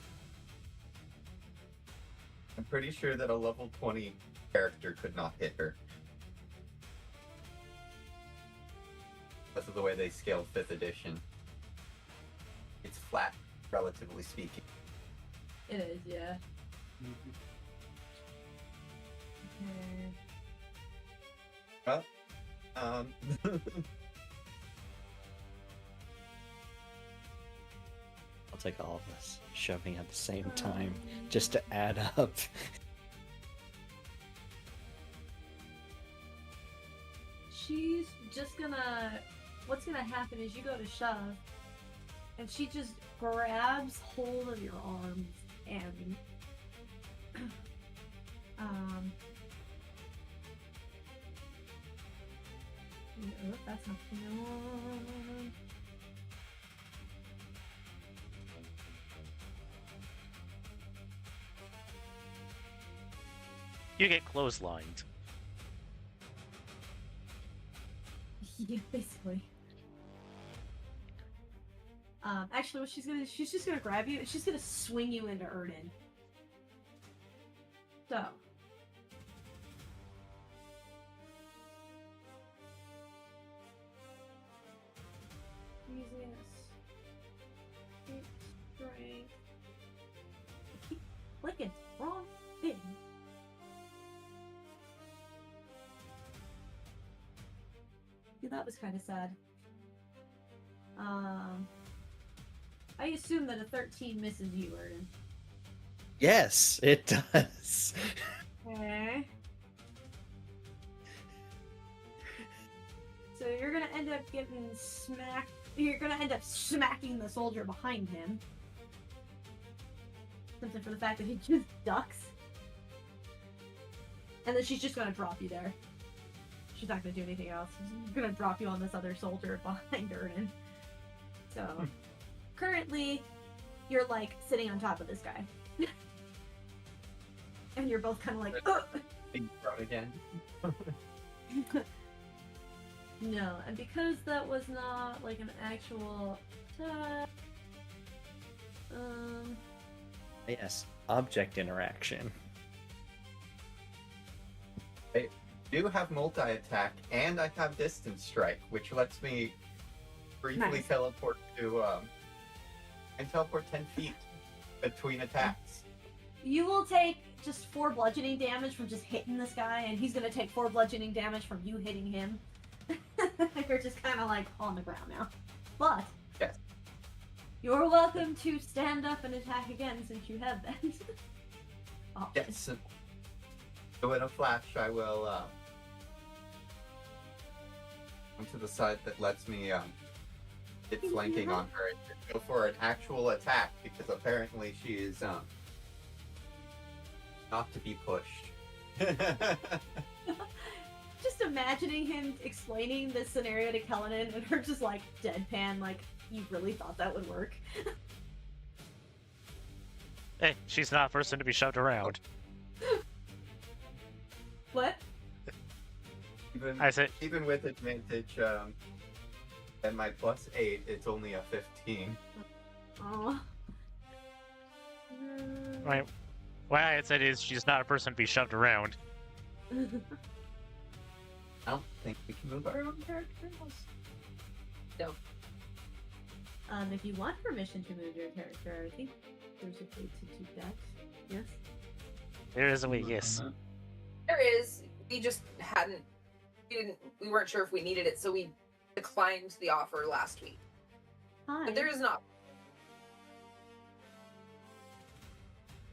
I'm pretty sure that a level 20 character could not hit her. Because of the way they scaled 5th edition. It's flat, relatively speaking. It is, yeah. Okay. Well, I'll take all of this shoving at the same time just to add up. She's just gonna. What's gonna happen is you go to shove, and she just grabs hold of your arms and. No, that's not going on. You get clotheslined. Yeah, basically. Actually, what she's just gonna grab you and she's gonna swing you into Erden. So. Using strength. Keep clicking. Wrong thing. Yeah, that was kind of sad. I assume that a 13 misses you, Erden. Yes, it does. Okay. So you're gonna end up getting smacked. You're gonna end up smacking the soldier behind him. Simply for the fact that he just ducks. And then she's just gonna drop you there. She's not gonna do anything else. She's gonna drop you on this other soldier behind Erden. So, currently, you're like sitting on top of this guy. And you're both kind of like, ugh! Being thrown again. No, and because that was not like an actual attack, Yes, object interaction. I do have multi-attack, and I have distance strike, which lets me briefly Nice. teleport to, and teleport 10 feet between attacks. you will take just 4 bludgeoning damage from just hitting this guy, and he's gonna take 4 bludgeoning damage from you hitting him. You're just kind of like on the ground now. But, Yes. you're welcome to stand up and attack again since you have that. Option. Yes. So in a flash, I will, come to the side that lets me, get flanking on her and go for an actual attack, because apparently she is, not to be pushed. Just imagining him explaining this scenario to Kellenan and her just like deadpan, like, you really thought that would work? Hey, she's not a person to be shoved around. What? I said, Even with advantage, and my +8, it's only a 15. Oh. right. What I had said is she's not a person to be shoved around. I don't think we can move our own characters. If you want permission to move your character, I think there's a way to do that. Yes? There is a way, yes. There is. We just hadn't. We weren't sure if we needed it, so we declined the offer last week. Hi. But there is not.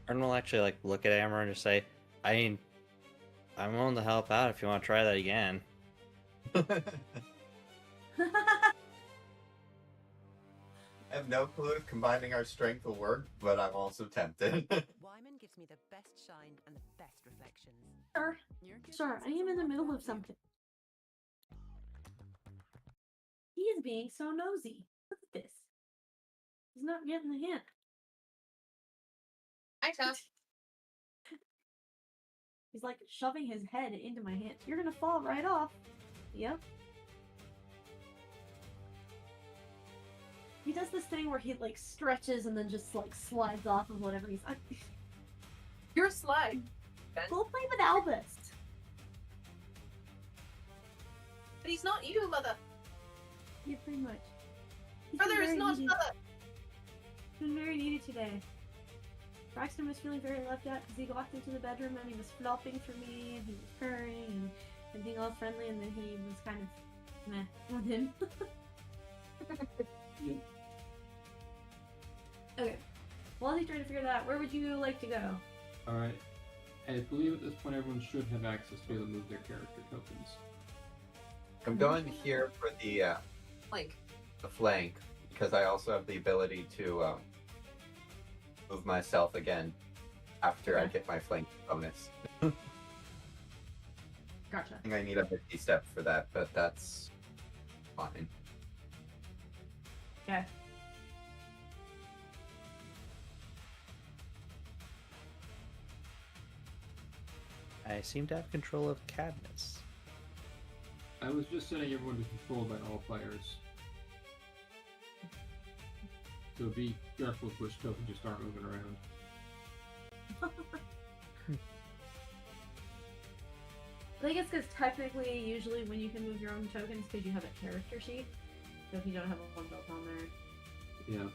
Ern will actually like look at Amber and just say, I'm willing to help out if you want to try that again. I have no clue if combining our strength will work, but I'm also tempted. Wyman gives me the best shine and the best reflections. Sir, Your gift sir, I is am in the middle of lovely. something. He is being so nosy. Look at this. He's not getting the hint. Hi, Tom. He's like shoving his head into my hand. You're gonna fall right off. Yep. He does this thing where he like stretches and then just like slides off of whatever he's. You're a slide. Go play with Albus. But he's not you, mother. Yeah, pretty much. He's Brother been is very not needy. mother. Been very needy today. Braxton was feeling very left out because he walked into the bedroom and he was flopping for me and he was purring and being all friendly, and then he was kind of meh with him. Okay. While he's trying to figure that out, where would you like to go? Alright. I believe at this point everyone should have access to be able to move their character tokens. I'm going here for the Like, flank, because I also have the ability to move myself again after I Okay. get my flank bonus. Gotcha. I think I need a 50 step for that, but that's fine. Okay. I seem to have control of Cadmus. I was just setting everyone to control by all players. So be careful with which tokens you start moving around. I think it's because technically, usually when you can move your own tokens, because you have a character sheet. So if you don't have one built on there. Yeah.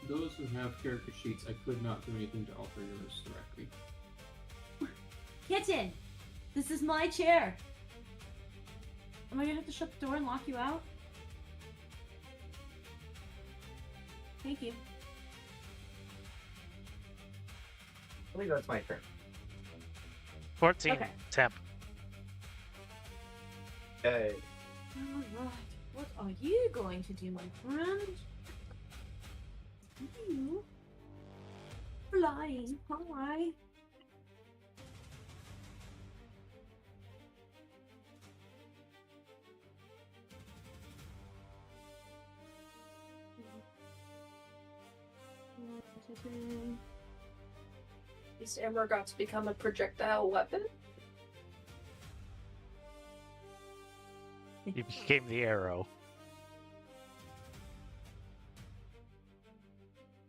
Those who have character sheets, I could not do anything to alter yours directly. Kitten! This is my chair! Am I gonna have to shut the door and lock you out? Thank you. I believe that's my turn. 14 Okay. temp. Okay. Alright, what are you going to do, my friend? You flying high. At least Ember got to become a projectile weapon. You became the arrow.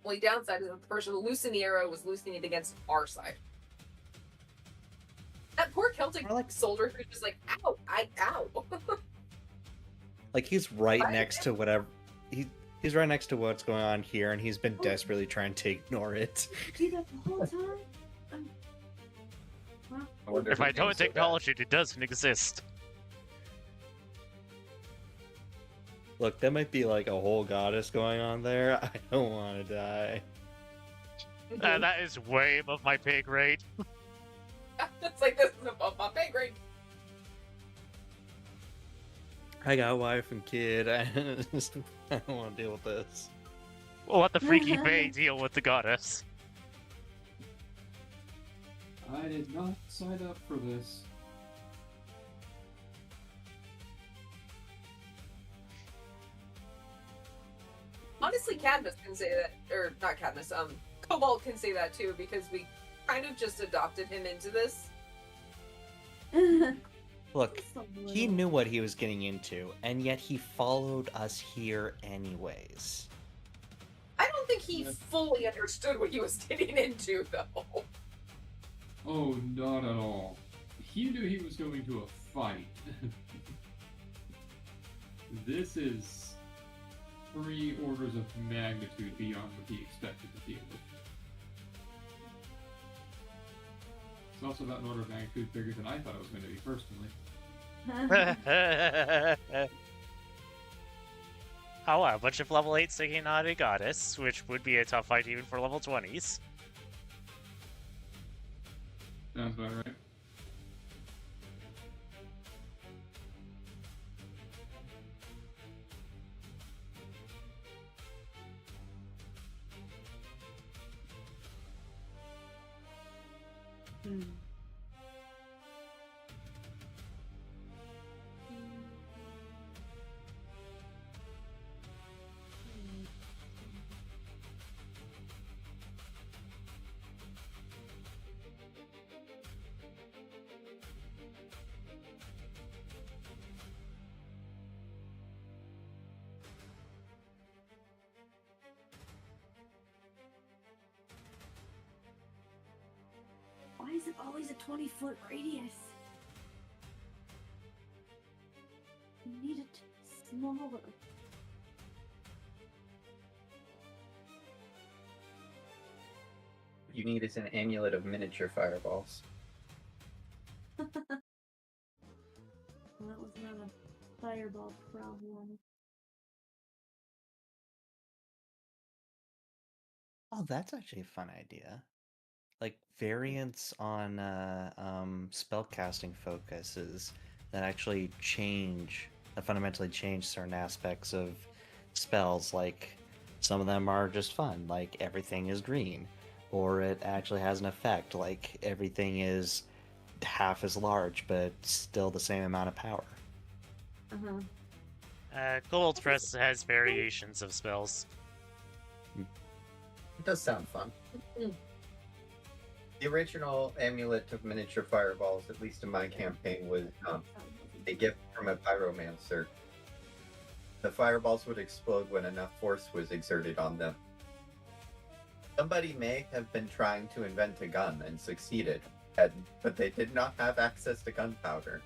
Only downside is that the person loosening the arrow was loosening it against our side. That poor Celtic soldier who's just like, ow, ow. Like he's right What? next to whatever he's right next to what's going on here, and he's been desperately trying to ignore it. Do that the whole time? I wonder If who I don't thinks so bad. acknowledge it, it doesn't exist. Look, that might be like a whole goddess going on there. I don't want to die. That is way above my pay grade. It's like, this is above my pay grade. I got a wife and kid. I don't want to deal with this. Well, let the freaky Fae deal with the goddess. I did not sign up for this. Honestly, Cadmus can say that, or not Cadmus, Cobalt can say that too, because we kind of just adopted him into this. Look, he knew what he was getting into, and yet he followed us here anyways. I don't think he fully understood what he was getting into, though. Oh, not at all. He knew he was going to a fight. This is 3 orders of magnitude beyond what he expected to deal with. It's also about an order of magnitude bigger than I thought it was going to be personally. Oh, a bunch of level 8s taking on a goddess, which would be a tough fight even for level 20s. Sounds about right. Why is it always a 20-foot radius? You need it smaller. You need is an amulet of miniature fireballs. Well, that was not a fireball problem. Oh, that's actually a fun idea. Like variants on spellcasting focuses that actually fundamentally change certain aspects of spells. Like some of them are just fun, like everything is green, or it actually has an effect, like everything is half as large but still the same amount of power. Gold Press has variations of spells. It does sound fun. The original amulet of miniature fireballs, at least in my campaign, was a gift from from a pyromancer. The fireballs would explode when enough force was exerted on them. Somebody may have been trying to invent a gun and succeeded, but they did not have access to gunpowder.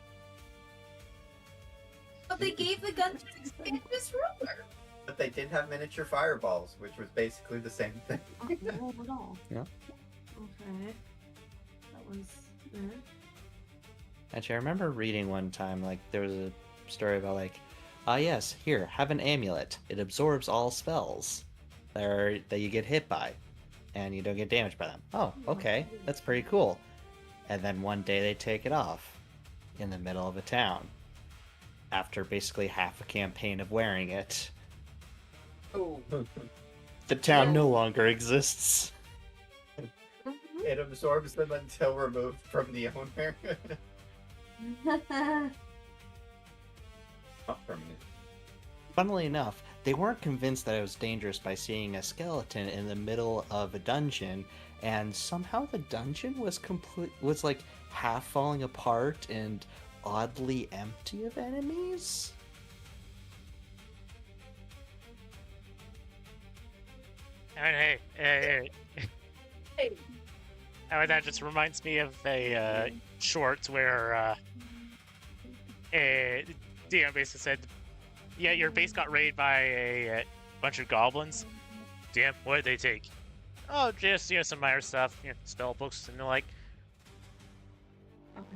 But they gave the gun to this ruler. But they did have miniature fireballs, which was basically the same thing. No, at all. Yeah. Okay. That was. Actually, I remember reading one time, like, there was a story about, like, yes, here, have an amulet. It absorbs all spells that you get hit by, and you don't get damaged by them. Oh, okay, that's pretty cool. And then one day they take it off in the middle of a town after basically half a campaign of wearing it. Oh. The town no longer exists. It absorbs them until removed from the owner. Not permanent. Funnily enough, they weren't convinced that it was dangerous by seeing a skeleton in the middle of a dungeon, and somehow the dungeon was like half falling apart and oddly empty of enemies. I mean, hey. Hey. I mean, that just reminds me of a short where DM basically said, yeah, your base got raided by a bunch of goblins. DM, what did they take? Oh, just, some minor stuff, spell books, and they're like,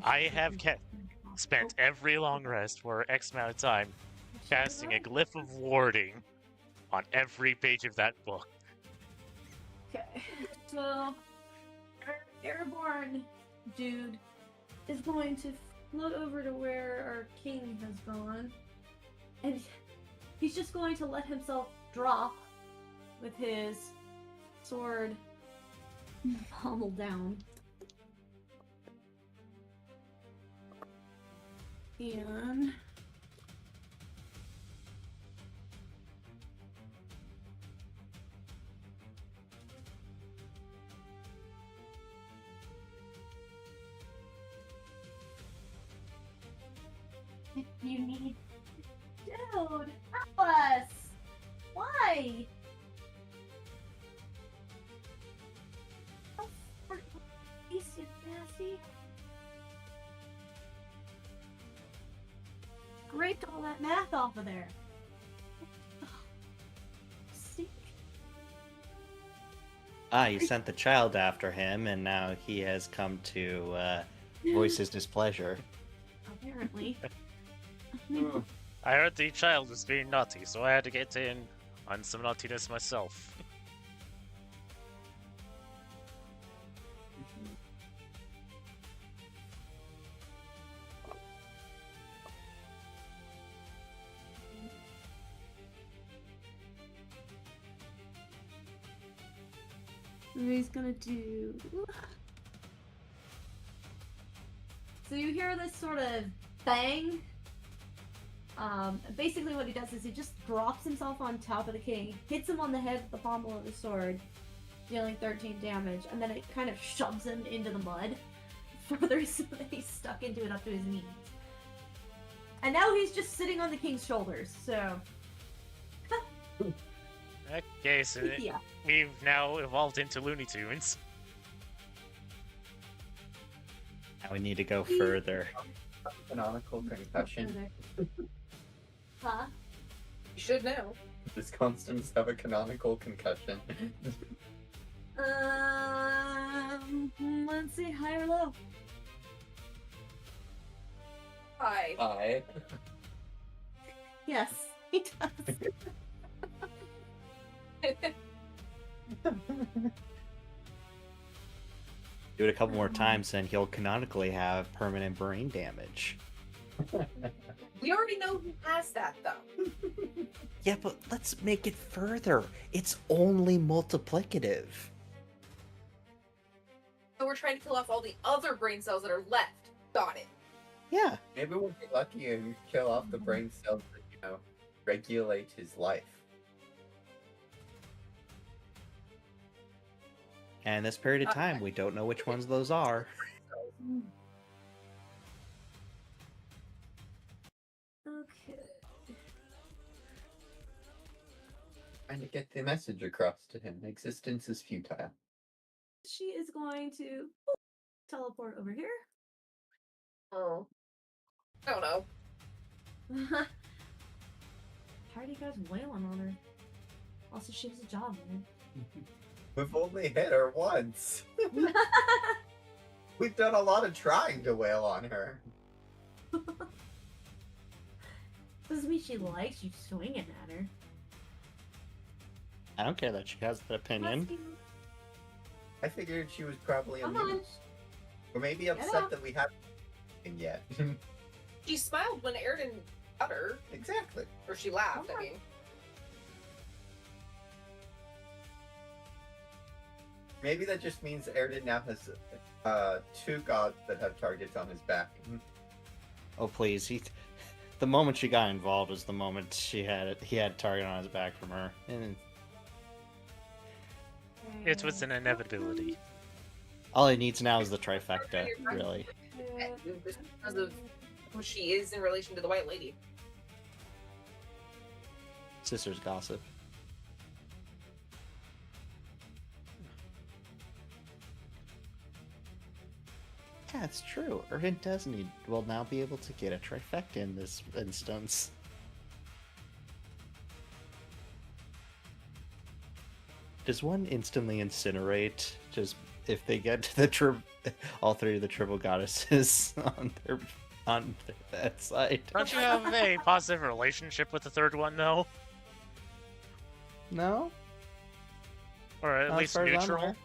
I have spent every long rest for X amount of time casting a glyph of warding on every page of that book. Okay. So, our airborne dude is going to float over to where our king has gone, and he's just going to let himself drop with his sword pommeled down. And you need, dude, help us! Why? Oh, he's nasty. Scraped all that math off of there. Sick. You sent the child after him, and now he has come to voice his displeasure. Apparently. Ugh. I heard the child was being naughty, so I had to get in on some naughtiness myself. He's gonna do. So you hear this sort of bang. Basically what he does is he just drops himself on top of the king, hits him on the head with the pommel of the sword, dealing 13 damage, and then it kind of shoves him into the mud further so that he's stuck into it up to his knees. And now he's just sitting on the king's shoulders, so... Okay, so yeah. we've now evolved into Looney Tunes. Now we need to go further. Canonical concussion. Huh? You should know. Does Constance have a canonical concussion? Let's see, high or low? Hi. Hi. Yes, he does. Do it a couple more times, and he'll canonically have permanent brain damage. We already know who has that, though. Yeah, but let's make it further. It's only multiplicative. So we're trying to kill off all the other brain cells that are left. Got it. Yeah. Maybe we'll be lucky and kill off the brain cells that, regulate his life. And this period of time, we don't know which ones those are. Trying to get the message across to him. Existence is futile. She is going to teleport over here. Oh. I don't know. Tired of you guys wailing on her. Also, she has a job, man. We've only hit her once. We've done a lot of trying to wail on her. Doesn't mean she likes you swinging at her. I don't care that she has that opinion. I figured she was probably Come on. amused. Or maybe Get upset up. that we haven't yet. She smiled when Airden got her. Exactly. Or she laughed, Come I on. mean. Maybe that just means Erden now has 2 gods that have targets on his back. Oh please, the moment she got involved was the moment he had target on his back from her. And It was an inevitability. all he needs now is the trifecta, really. Just because of who she is in relation to the White Lady. Sister's gossip. Yeah, it's true. Irvin does will now be able to get a trifecta in this instance. Does one instantly incinerate just if they get to the all 3 of the triple goddesses on that side? Don't you have a positive relationship with the third one, though? No? Or at Not as least far as I'm neutral? aware.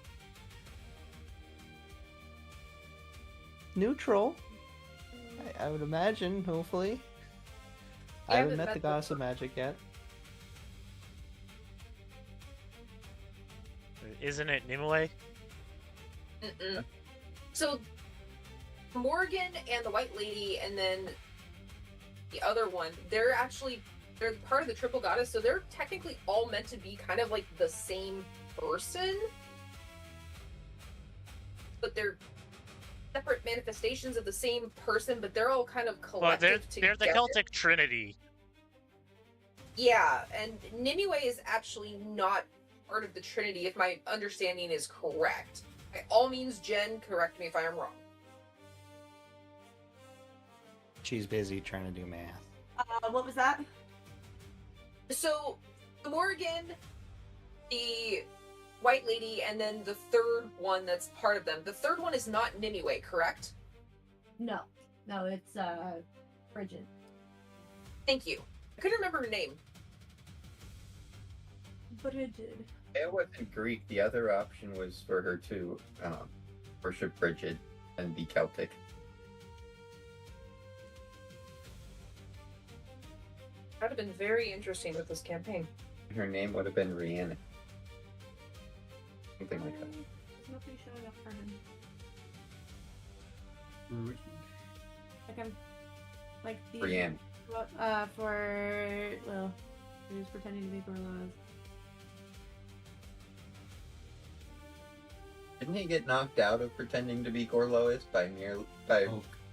Neutral. I would imagine, hopefully. I haven't met the goddess of magic yet. Isn't it Nimue? Mm-mm. So, Morgan and the White Lady, and then the other one, they're part of the triple goddess, so they're technically all meant to be kind of like the same person, but they're separate manifestations of the same person, but they're all kind of Well, collective they're together. the Celtic Trinity. Yeah, and Nimue is actually not part of the Trinity, if my understanding is correct. By all means, Jen, correct me if I am wrong. She's busy trying to do math. What was that? So, the Morgan, the White Lady, and then the third one that's part of them. The third one is not Nimue, correct? No, it's Bridget. Thank you. I couldn't remember her name. Bridget. It wasn't Greek. The other option was for her to worship Bridget and be Celtic. That would have been very interesting with this campaign. Her name would have been Rihanna. Something like that. There's nothing showing up for him. For which one? Like the Brienne. he was pretending to be Gorlaz. Didn't he get knocked out of pretending to be Gorlois by Oh,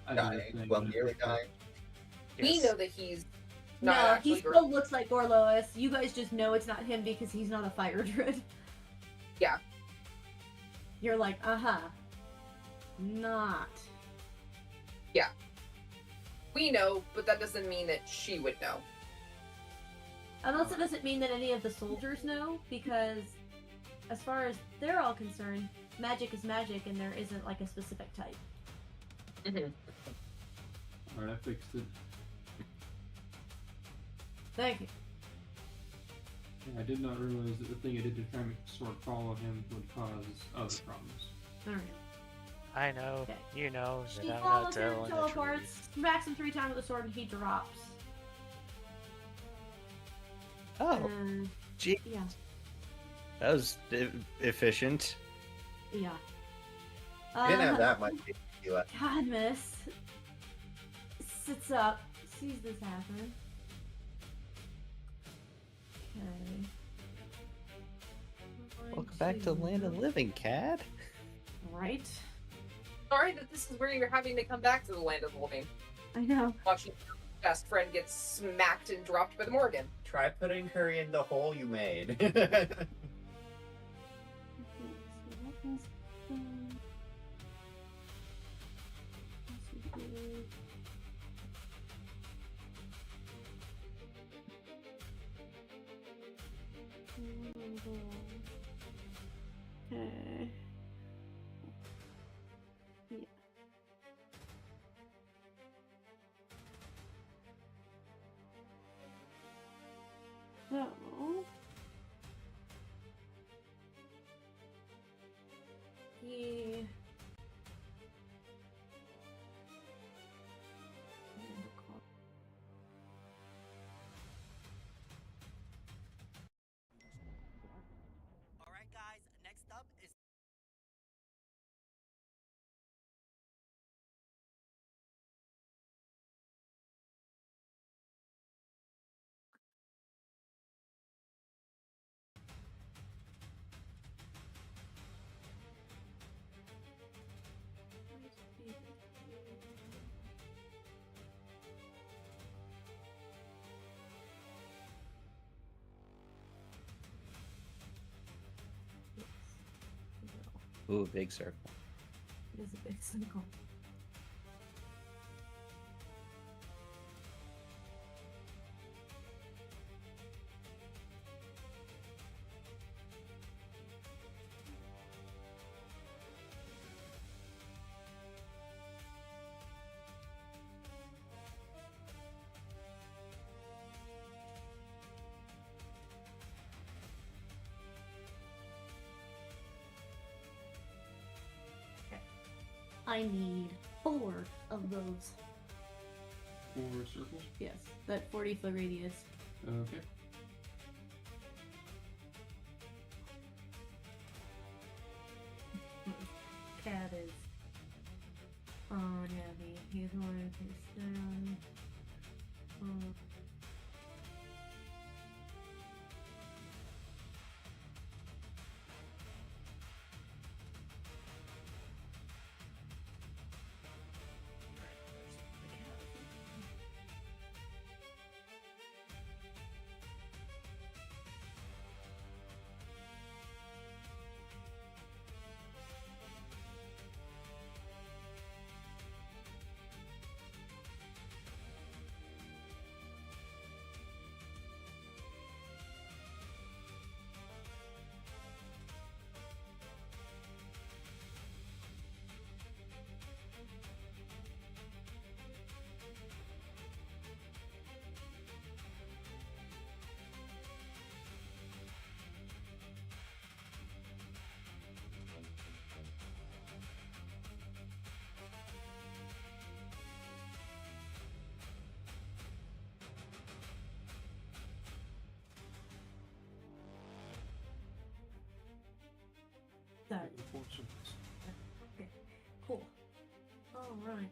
I dying? understand. Well, nearly dying. We Yes. know that he's not No, actually he still looks like Gorlois. You guys just know it's not him because he's not a fire druid. Yeah. You're like, not. We know, but that doesn't mean that she would know. And also doesn't mean that any of the soldiers know, because as far as they're all concerned, magic is magic and there isn't like a specific type. Mm-hmm. Alright, I fixed it. Thank you. Yeah, I did not realize that the thing I did to try and make the sword follow him would cause other problems. Alright. I know, Okay. you know, She that I'm follows not him, telling the teleports, truth. smacks him 3 times with the sword, and he drops. Oh, gee, Yeah. that was efficient. Yeah. Didn't have that much HP left. Cadmus sits up, sees this happen. Okay. Welcome back to the land of the living, Cad. Right? Sorry that this is where you're having to come back to the land of the living. I know. Watching best friend gets smacked and dropped by the Morgan. Try putting her in the hole you made. Okay, so weapons. Okay. Yeah. So. Yeah. Alright, guys, next up is. Ooh, big circle. It is a big circle. I need 4 of those. 4 circles. Yes, that 40-foot radius. Okay. Cat is. Oh, yeah, he's going to stand. That. 4 circles. Okay, cool. All right.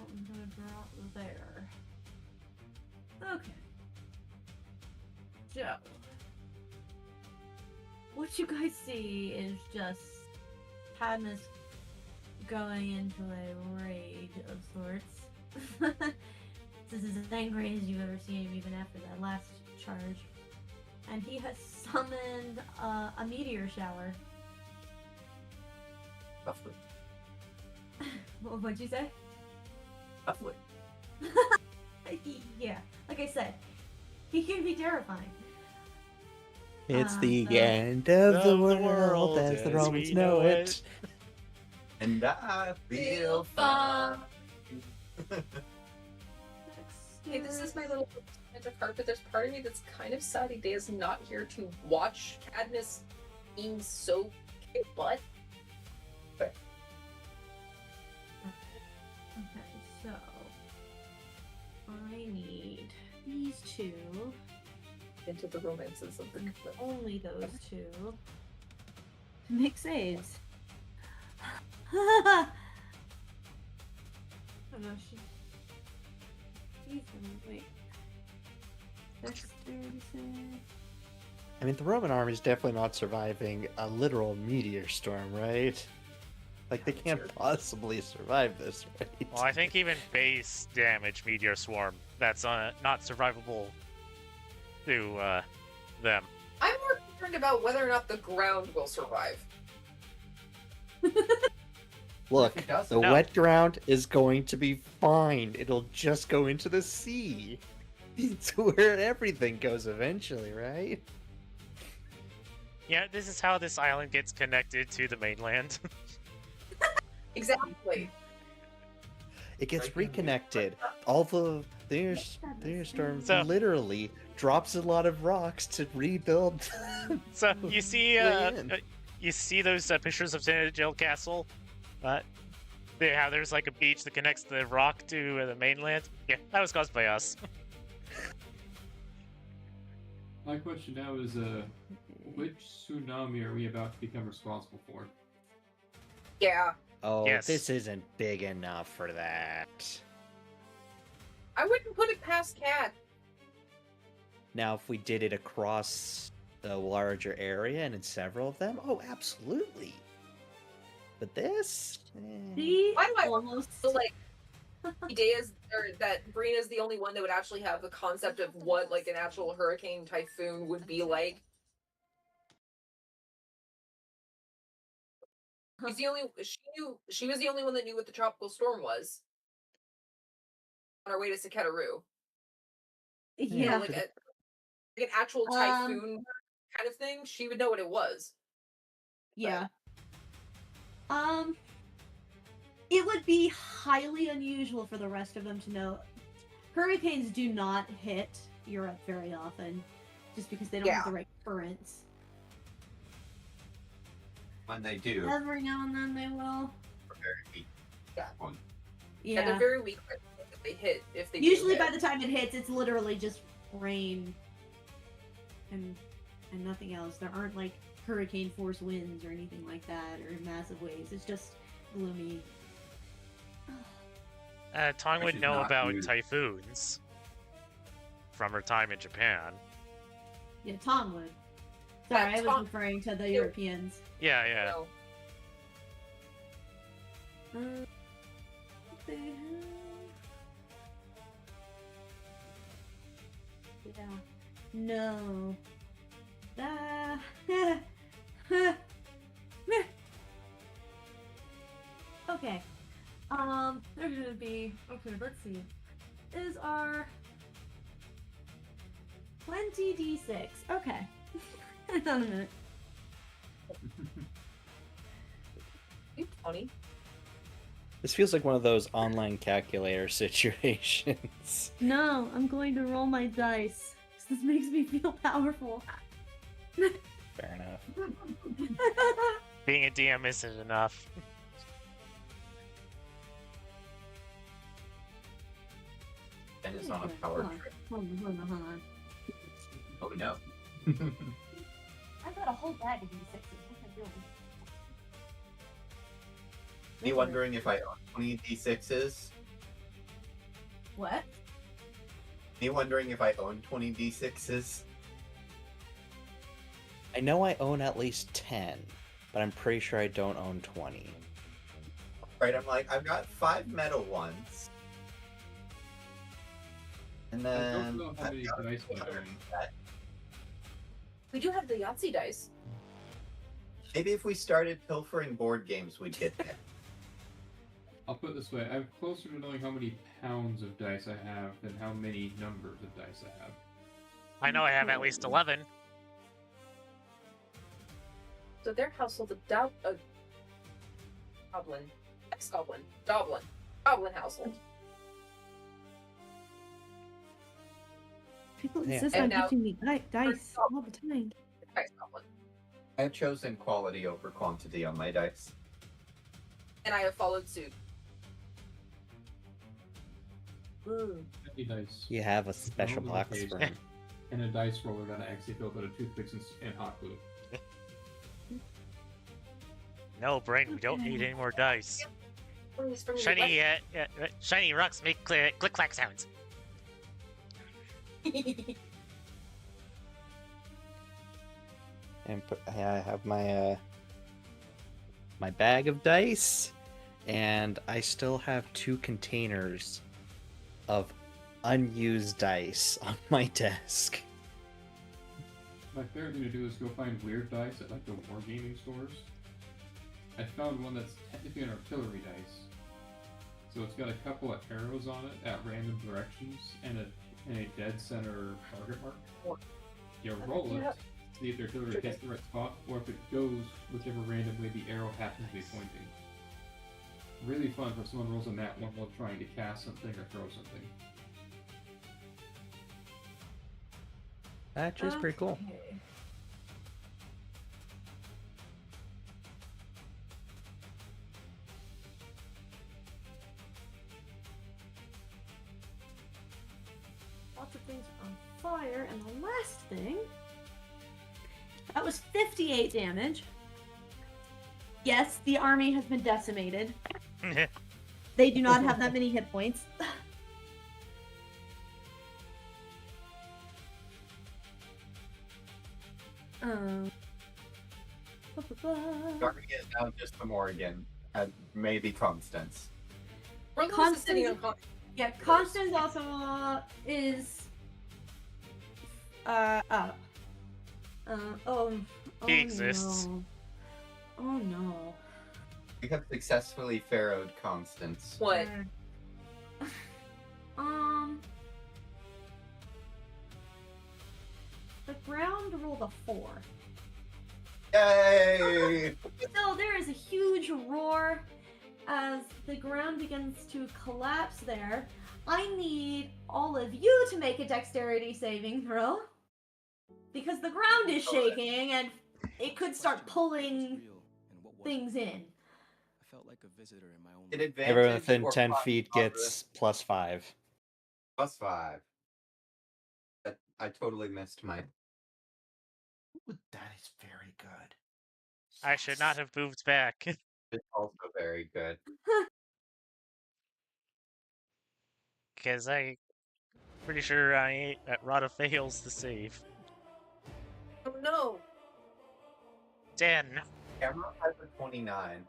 Oh, I'm gonna drop there. Okay. So, what you guys see is just Cadmus going into a rage of sorts. This is as angry as you've ever seen him, even after that last charge. And he has summoned a meteor shower. Roughly. What'd you say? Roughly. Yeah, like I said, he can be terrifying. It's the so- end of the world as the Romans we know it. And I feel fine. Hey, this is my little carpet. There's part of me that's kind of sad Idea's not here to watch Cadmus being so kick butt. Okay, so I need these two. into the romances of the Only those two. To make saves. Oh no, she's gonna wait. Dexterity save. I mean, the Roman army is definitely not surviving a literal meteor storm, right? Like, they can't possibly survive this, right? Well, I think even base damage meteor swarm, that's not survivable to them. I'm more concerned about whether or not the ground will survive. Look, If it doesn't- the No. wet ground is going to be fine. It'll just go into the sea. It's where everything goes eventually, right? Yeah, this is how this island gets connected to the mainland. Exactly. It gets Right. reconnected. All the thunderstorm So- literally drops a lot of rocks to rebuild. So you see, Way in. you see those pictures of Tintagel Castle. How there's like a beach that connects the rock to the mainland. Yeah, that was caused by us. My question now is, which tsunami are we about to become responsible for? Yeah. Oh, Yes. this isn't big enough for that. I wouldn't put it past Cat. Now, if we did it across a larger area and in several of them, oh, absolutely. But this, She Why do I almost So like ideas or that Brina's the only one that would actually have the concept of what like an actual hurricane typhoon would be like. She's the only she was the only one that knew what the tropical storm was. On our way to Saketaru. yeah. Like an actual typhoon kind of thing, she would know what it was. Yeah. It would be highly unusual for the rest of them to know. Hurricanes do not hit Europe very often, just because they don't have the right currents. When they do, Every now and then they will. very weak. That one. Yeah, they're Yeah. very weak if they hit. If they Usually do by hit. the time it hits, it's literally just rain and nothing else. There aren't like hurricane force winds or anything like that, or massive waves. It's just gloomy. Tong would Which is know not about good. typhoons from her time in Japan. Yeah, Tom would. Sorry, I was Tom- referring to the Europeans. Yeah, yeah. No. What they have? Yeah. No. Ah. Okay. They're gonna be okay. Let's see. Is our 20d6? Okay. Hang on a minute. You 20. this feels like one of those online calculator situations. No, I'm going to roll my dice. This makes me feel powerful. Fair enough. Being a DM isn't enough. And it's on a power trip. Hold on. Oh no. I've got a whole bag of these sixes. What am I doing? Me wondering if I own 20 d6s. What? Me wondering if I own 20 d6s. I know I own at least 10, but I'm pretty sure I don't own 20. Right, I'm like, I've got 5 metal ones. And I then don't know how I've many got dice we another own. set. We do have the Yahtzee dice. Maybe if we started pilfering board games, we'd get there. I'll put it this way: I'm closer to knowing how many pounds of dice I have than how many numbers of dice I have. I know I have at least 11. So their household, a goblin, ex-goblin, goblin household. People Yeah. insist And on now- giving me dice all the time. Ex-goblin. I have chosen quality over quantity on my dice. And I have followed suit. Any dice? You have a special Oh, box okay. for him. and a dice roller that I actually filled out of toothpicks and hot glue. No, Brain, we don't need any more dice. Please, for me, Shiny rocks make click-clack sounds. And I have my my bag of dice, and I still have 2 containers of unused dice on my desk. My favorite thing to do is go find weird dice at like the wargaming stores. I found one that's technically an artillery dice. So it's got a couple of arrows on it at random directions and a dead center target mark. You roll it, see if the artillery hits the right spot, or if it goes whichever random way the arrow happens to be pointing. Really fun for someone rolls a nat 1 while trying to cast something or throw something. Actually, it's pretty cool. Okay. Lots of things are on fire, and the last thing... That was 58 damage. Yes, the army has been decimated. They do not have that many hit points. Darby is now just the Morgan, and maybe Constance. Constance is sitting on Yeah, Constance also is up. He exists. No. Oh no. We have successfully pharaohed Constance. What? The ground rolled a 4. Yay! So there is a huge roar as the ground begins to collapse there. I need all of you to make a dexterity saving throw. Because the ground is shaking and it could start pulling things in. I felt like a visitor in my own. Did advantage Everyone within or 10 plus feet on gets +5. +5. I totally missed my. Ooh, that is very good. I should not have moved back. It's also very good. Because I'm pretty sure that Rada fails to save. Oh no! 10. Camera has a 29.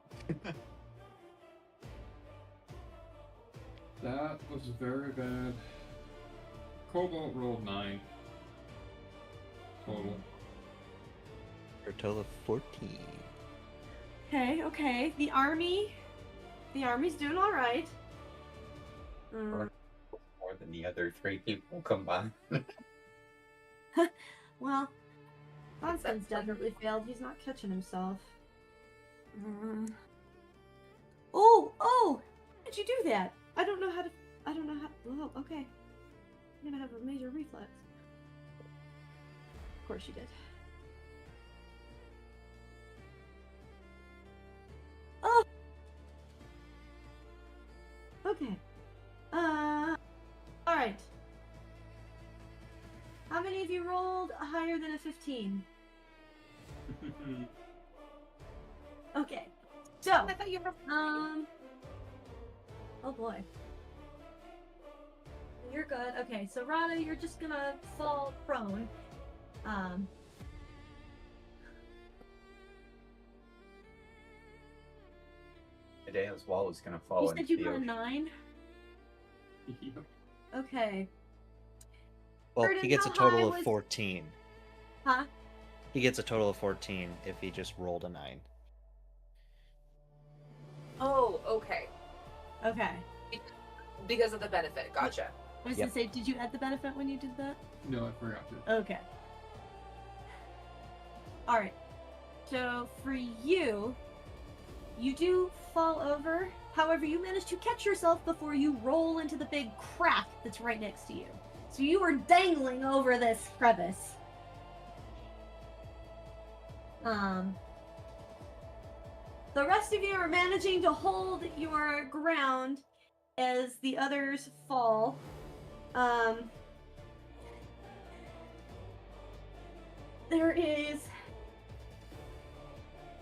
That was very bad. Cobalt rolled 9. Total. For a total of 14. Okay. The army's doing all right. More than the other 3 people combined. Well, Constance definitely failed. He's not catching himself. Oh! How did you do that? I don't know how. Oh, okay. I'm gonna have a major reflex. Of course you did. Oh! Okay. Alright. How many of you rolled higher than a 15? Okay. So, I thought you were. oh boy. You're good. Okay, so Rada, you're just gonna fall prone. Medea's wall is gonna fall You into said you the got a ocean. 9? Yep. Okay. Well, Burden, he gets a how total high of was- 14. Huh? He gets a total of 14 if he just rolled a 9. Oh, okay. Okay. Because of the benefit. Gotcha. I was Yep. gonna say, did you add the benefit when you did that? No, I forgot to. Okay. Alright. So, for you, you do fall over. However, you manage to catch yourself before you roll into the big crack that's right next to you. So you are dangling over this crevice. The rest of you are managing to hold your ground as the others fall. there is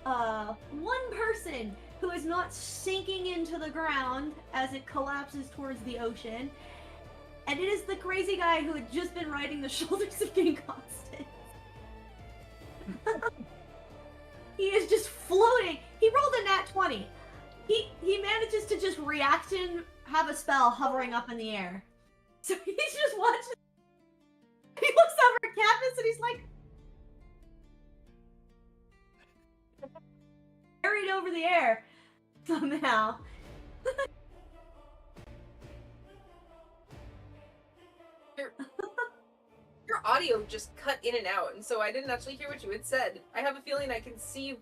one person who is not sinking into the ground as it collapses towards the ocean, and it is the crazy guy who had just been riding the shoulders of King Constant. He is just floating. He rolled a nat 20. He manages to just react and have a spell hovering up in the air. So he's just watching. He looks over at Cadmus and he's like, carried over the air somehow. Your audio just cut in and out, and so I didn't actually hear what you had said. I have a feeling I can see.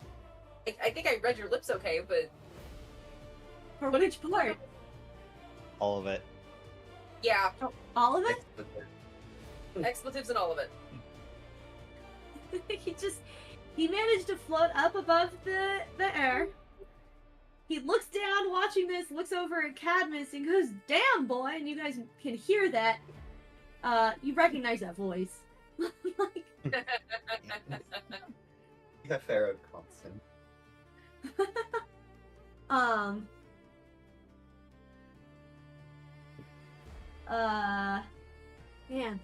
I think I read your lips okay, but For which part? All of it. yeah, All of it? expletives and all of it. He managed to float up above the air. He looks down watching this, looks over at Cadmus and goes, "Damn, boy," and you guys can hear that. You recognize that voice. Yeah, Pharaoh Constant. Man.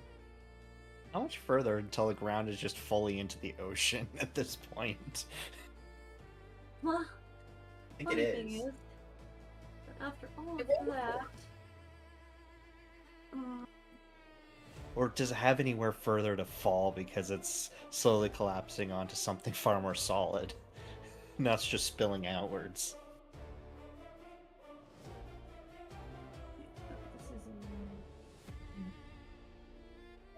How much further until the ground is just fully into the ocean at this point? Well, I think funny it thing is. after all of that, Or does it have anywhere further to fall because it's slowly collapsing onto something far more solid? Now it's just spilling outwards.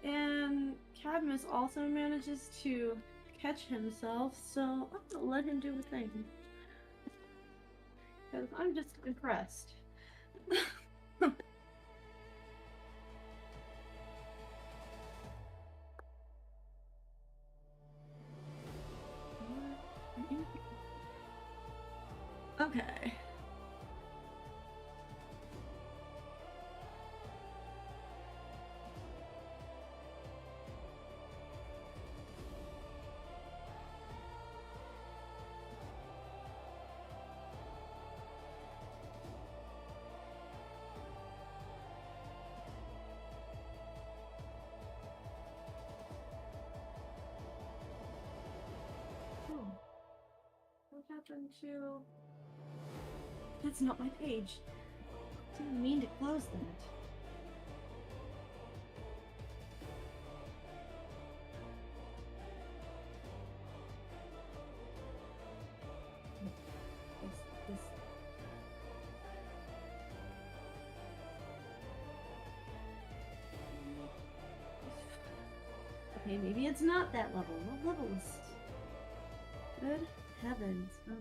and Cadmus also manages to catch himself, so I'm gonna let him do a thing. Because I'm just impressed. Okay. What happened to... That's not my page. Didn't mean to close that. Okay, maybe it's not that level. What level is... Good heavens. Okay.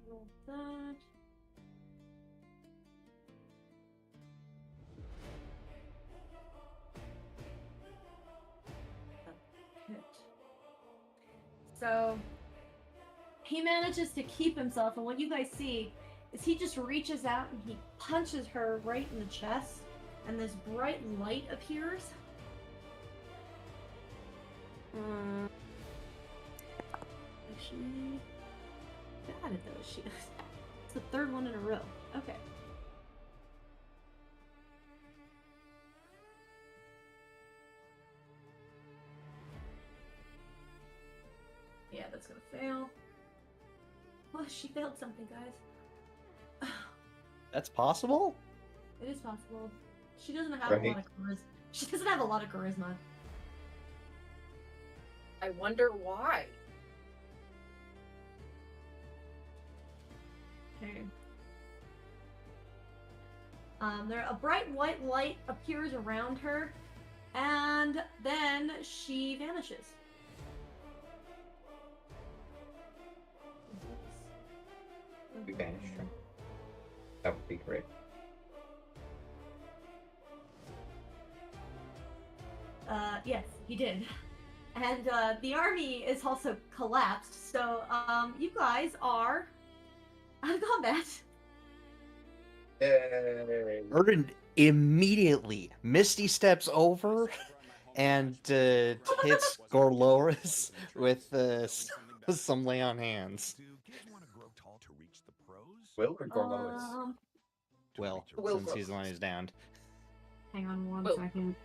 Roll that. A hit. So he manages to keep himself, and what you guys see is he just reaches out and he punches her right in the chest, and this bright light appears. Actually, got it though. It's the third one in a row. Okay. Yeah, that's gonna fail. Oh, she failed something, guys. That's possible? It is possible. She doesn't have a lot of charisma. She doesn't have a lot of charisma. I wonder why. Okay. A bright white light appears around her, and then she vanishes. We banished her. That would be great. Yes, he did. And the army is also collapsed, so you guys are out of combat. Yay. Erden immediately Misty steps over and hits Gorloris with some lay on hands. Will or Gorlois? Will, Will since he's the one who's downed. Hang on one Will. second.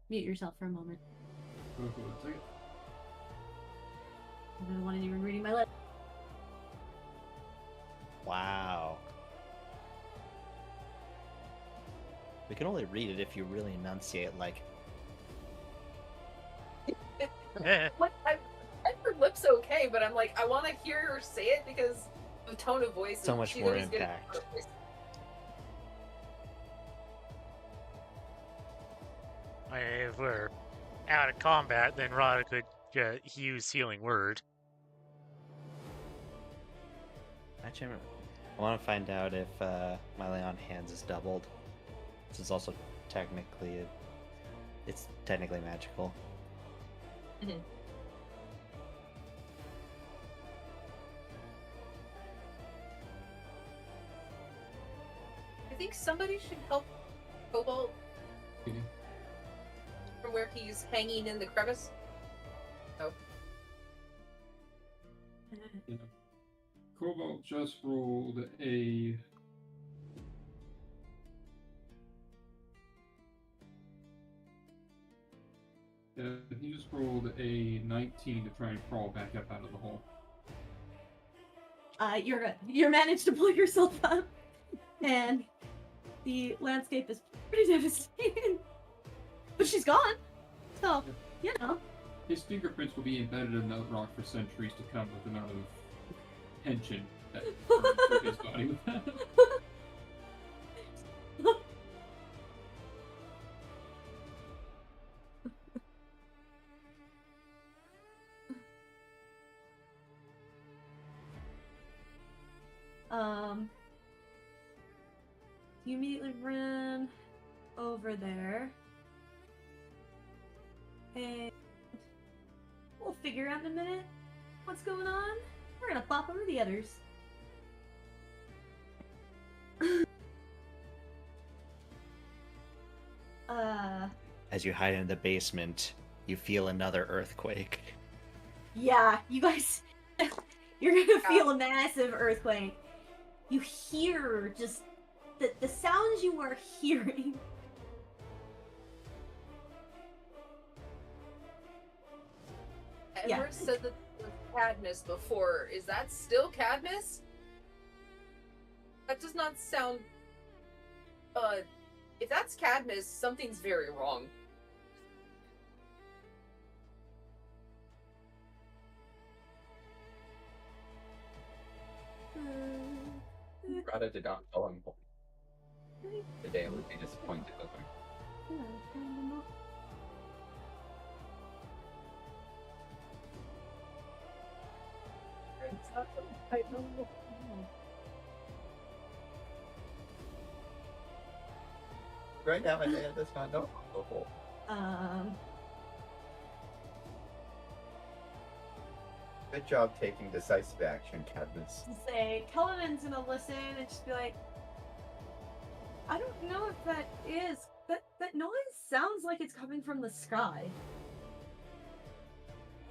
Mute yourself for a moment. Hold on a second. I don't want anyone reading my list. Wow. We can only read it if you really enunciate, like. What? I've heard lips okay, but I'm like, I want to hear her say it because the tone of voice. So and much she's more always good at impact. her voice. If we're out of combat, then Rada could use Healing Word. Actually, I want to find out if my lay on hands is doubled. It's also technically it's technically magical. Mhm. I think somebody should help Cobalt Okay. from where he's hanging in the crevice. Oh, Yeah. Cobalt just rolled a. Yeah, he just rolled a 19 to try and crawl back up out of the hole. You're good. You managed to pull yourself up, and the landscape is pretty devastating. But she's gone, so you know. His fingerprints will be embedded in the rock for centuries to come with the amount of tension that took his body with that. You immediately ran over there, and we'll figure out in a minute what's going on. We're gonna pop over the others. As you hide in the basement, you feel another earthquake. Yeah, you guys, you're gonna feel a massive earthquake. You hear just the sounds you are hearing. Yeah. Emma said that it was Cadmus before. Is that still Cadmus? That does not sound. If that's Cadmus, something's very wrong. Rada did not tell him. Today would be disappointed with him. Right now, my dad does not know the whole. Good job taking decisive action, Cadmus. Say, Cullinan's gonna listen and just be like, I don't know if that is. That noise sounds like it's coming from the sky.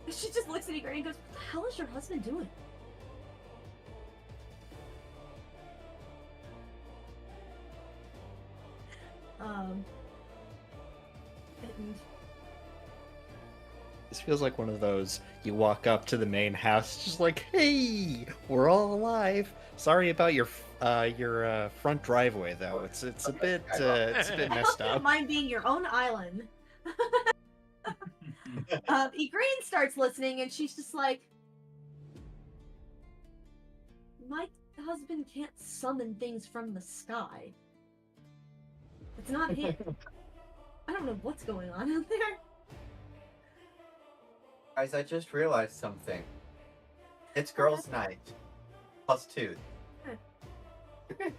She just looks at Egret and goes, what the hell is your husband doing? And This feels like one of those you walk up to the main house, just like, "Hey, we're all alive." Sorry about your front driveway, though. It's a bit messed up. mine being your own island. Igraine starts listening and she's just like, my husband can't summon things from the sky. It's not him. I don't know what's going on out there. Guys, I just realized something. It's girls' night. +2. Are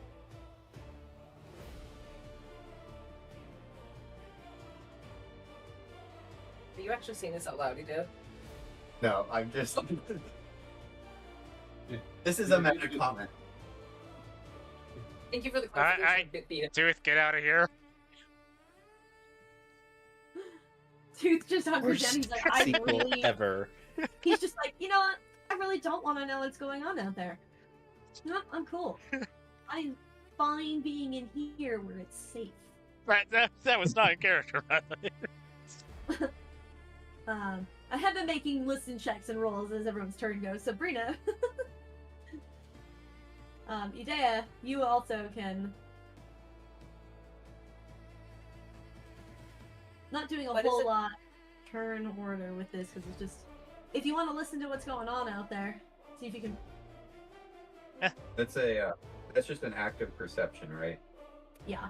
you actually saying this out loud, you do? No, I'm just. This is Yeah, a meta it- comment. Thank you for the Alright, clarification, Beta. Tooth, get out of here. Tooth just hunkers down. Worst He's like, I sequel really. ever. He's just like, you know what? I really don't want to know what's going on out there. No, I'm cool. I'm fine being in here where it's safe. That was not in character, right? I have been making listen checks and rolls as everyone's turn goes. Sabrina, Idea, you also can. Not doing a What is whole it? lot turn order with this because it's just if you want to listen to what's going on out there, see if you can. That's just an active perception, right? Yeah.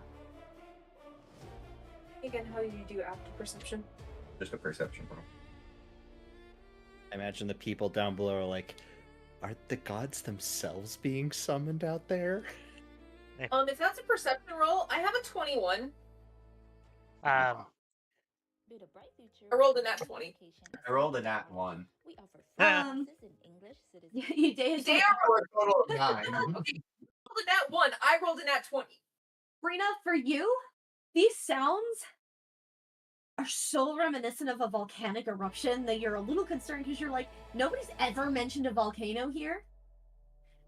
Again, how do you do active perception? Just a perception roll. I imagine the people down below are like, are the gods themselves being summoned out there? If that's a perception roll, I have a 21. I rolled a nat 20. I rolled a nat 1. Yeah, Idea's Idea For a total of 9. Okay, you rolled a nat 1. I rolled a nat 20. Sabrina, for you, these sounds are so reminiscent of a volcanic eruption that you're a little concerned because you're like, nobody's ever mentioned a volcano here.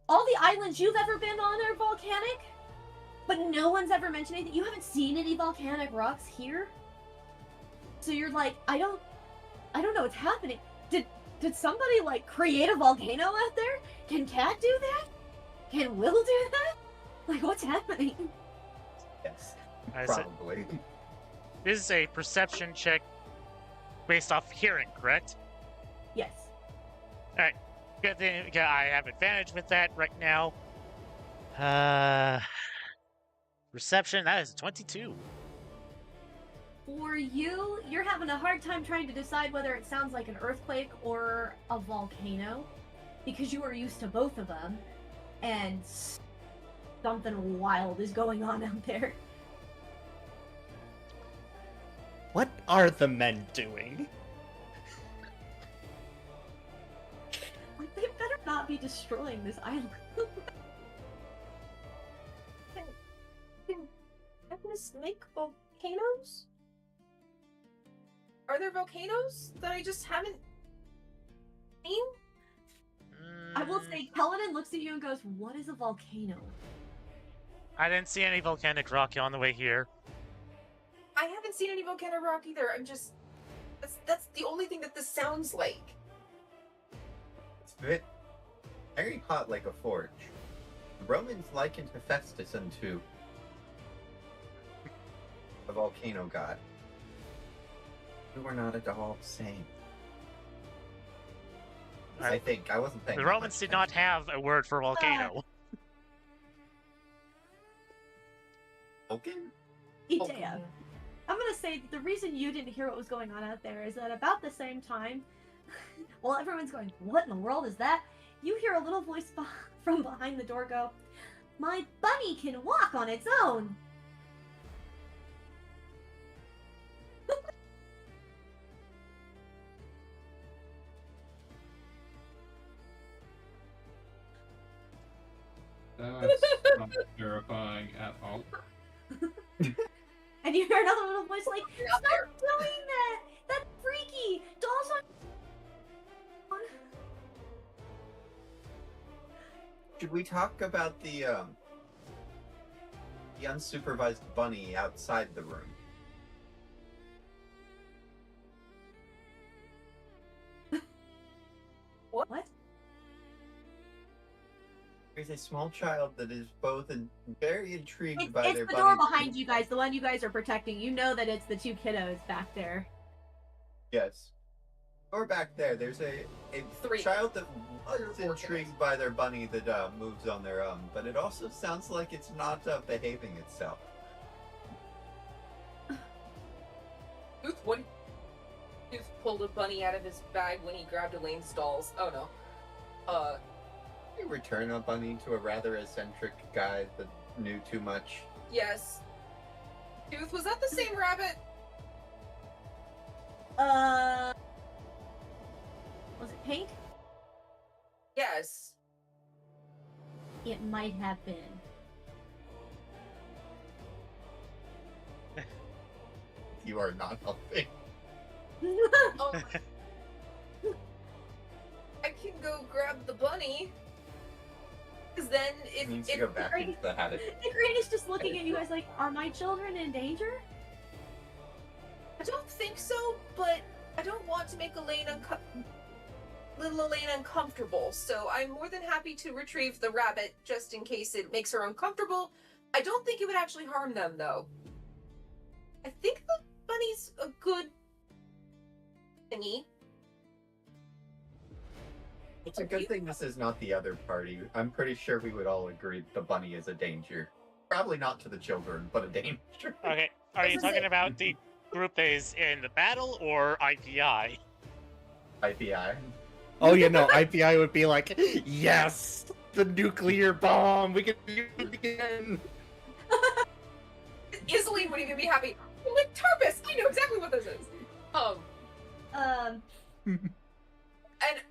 All the islands you've ever been on are volcanic, but no one's ever mentioned anything. You haven't seen any volcanic rocks here. So you're like, I don't know what's happening. Did somebody like create a volcano out there? Can Cat do that? Can Will do that? Like, what's happening? Yes. I said- Probably. This is a perception check based off hearing, correct? Yes. Good thing I have advantage with that right now. Perception, that is 22. For you, you're having a hard time trying to decide whether it sounds like an earthquake or a volcano because you are used to both of them and something wild is going on out there. What are the men doing? Like, they better not be destroying this island. Can Agnes make volcanoes? Are there volcanoes that I just haven't seen? I will say, Kellenan looks at you and goes, what is a volcano? I didn't see any volcanic rock on the way here. I haven't seen any volcano rock either. I'm just... That's the only thing that this sounds like. It's very hot like a forge. The Romans likened Hephaestus unto a volcano god. We were not at all the same. I think. I wasn't thinking. The Romans did not have a word for volcano. Vulcan? Idea. I'm gonna say that the reason you didn't hear what was going on out there is that about the same time, while everyone's going, what in the world is that? You hear a little voice from behind the door go, my bunny can walk on its own! That's not terrifying at all. And you hear another little voice like, stop doing that! That's freaky! Dolls on... Should we talk about the unsupervised bunny outside the room? What? There's a small child that is both very intrigued by It's their the bunny. door behind you guys, the one you guys are protecting. You know that it's the two kiddos back there. Yes. Or back there, there's a Three. child that was Four intrigued by their bunny that moves on their own, but it also sounds like it's not behaving itself. Tooth pulled a bunny out of his bag when he grabbed Elaine's dolls. Oh no. You return a bunny to a rather eccentric guy that knew too much. Yes. Tooth, was that the same rabbit? Was it pink? Yes. it might have been. You are not helping. Oh, I can go grab the bunny. Because then It means to go back into the hat. The Green is just looking at you guys like, are my children in danger? I don't think so, but I don't want to make little Elaine uncomfortable, so I'm more than happy to retrieve the rabbit just in case it makes her uncomfortable. I don't think it would actually harm them, though. I think the bunny's a good thingy. It's a good thing this is not the other party. I'm pretty sure we would all agree the bunny is a danger. Probably not to the children, but a danger. Okay, are you This is talking it. about the group that is in the battle or IPI? IPI. Oh, you know, IPI would be like, yes, the nuclear bomb. We can use it again. Iseline would even be happy. Like, Tarpus! I know exactly what this is!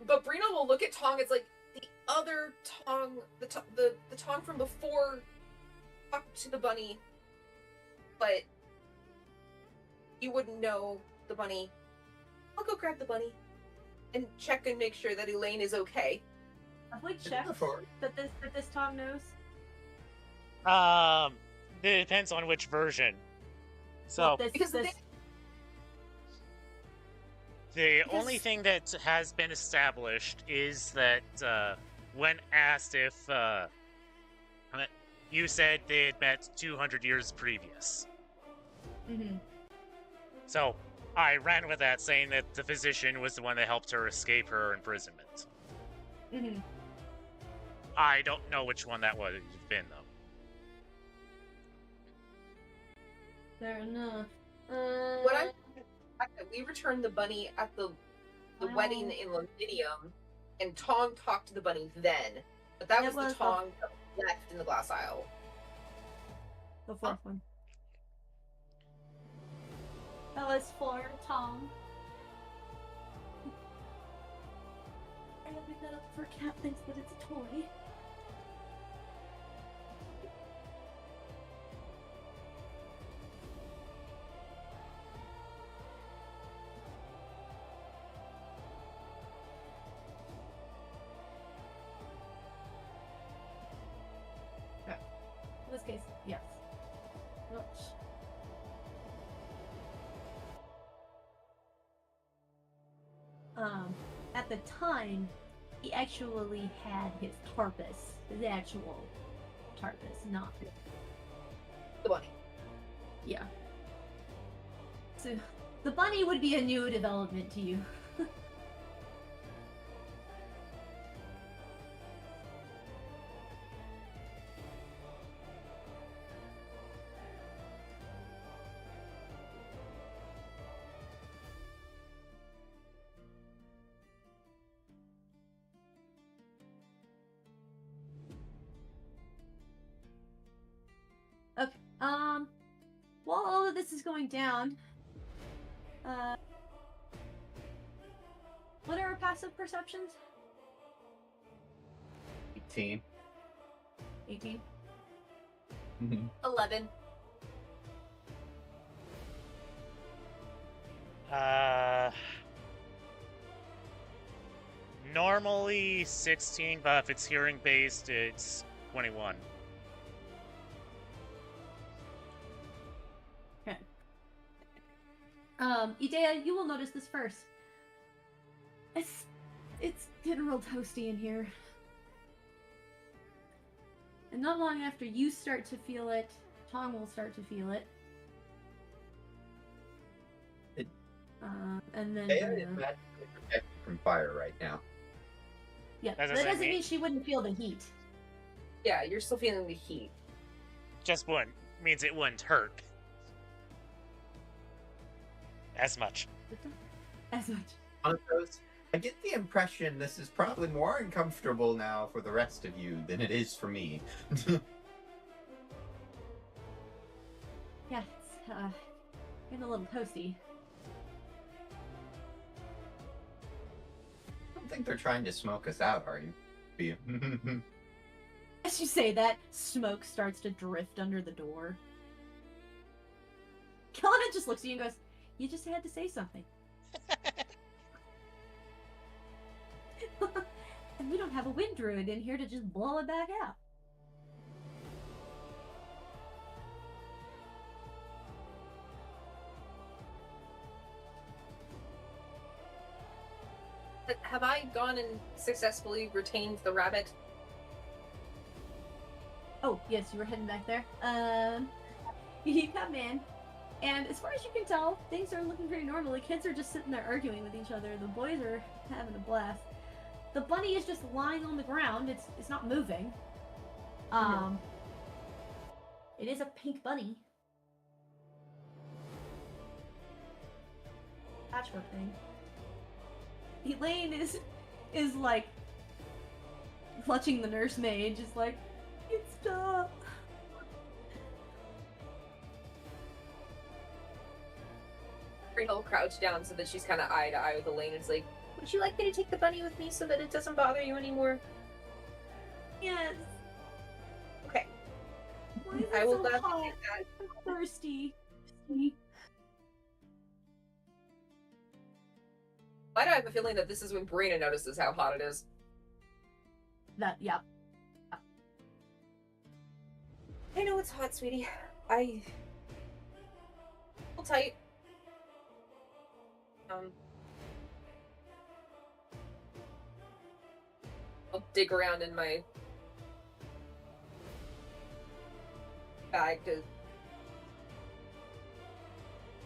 But Brina will look at Tong, it's like, the other Tong, the Tong from before talked to the bunny, but you wouldn't know the bunny. I'll go grab the bunny and check and make sure that Elaine is okay. Have we checked that this Tom knows? It depends on which version. So Well, this, Because the this, thing, the because- only thing that has been established is that when asked if you said they had met 200 years previous. Mhm. So I ran with that, saying that the physician was the one that helped her escape her imprisonment. Mhm. I don't know which one that would have been, though. Fair enough. what I'm we returned the bunny at the wedding in Londinium, and Tong talked to the bunny then. But that It was was the the- Tong that was left in the glass aisle. The fourth one. That was for Tom. I gotta pick that up for Cat thinks that it's a toy. In this case, yes. Ouch. At the time, he actually had his Tarpus, the actual Tarpus, not The bunny. yeah. So the bunny would be a new development to you. Okay. While all of this is going down, what are our passive perceptions? 18. 18. 11. Normally 16, but if it's hearing based, it's 21. Okay. Idea, you will notice this first. It's getting real toasty in here. And not long after you start to feel it, Tong will start to feel it. And then They are magically protected from fire right now. yeah, That that doesn't doesn't mean- mean she wouldn't feel the heat. Yeah, you're still feeling the heat. Just one means it wouldn't hurt as much. As much. Montrose, I get the impression this is probably more uncomfortable now for the rest of you than it is for me. Yeah, it's getting a little toasty. I don't think they're trying to smoke us out, are you? Be- As you say that, smoke starts to drift under the door. Kelena just looks at you and goes, "You just had to say something." And we don't have a wind druid in here to just blow it back out. Have I gone and successfully retained the rabbit? Oh, yes, you were heading back there. You come in, and as far as you can tell, things are looking pretty normal. The kids are just sitting there arguing with each other. The boys are having a blast. The bunny is just lying on the ground. It's not moving. It is a pink bunny. Patchwork thing. Elaine is like clutching the nursemaid, just like, stop. Rachel crouched down so that she's kind of eye to eye with Elaine. It's like, would you like me to take the bunny with me so that it doesn't bother you anymore? Yes. Okay. Why is it I will so gladly hot? take that. I'm thirsty. Why do I have a feeling that this is when Brina notices how hot it is? Yeah. I know it's hot, sweetie. Hold tight. I'll dig around in my bag to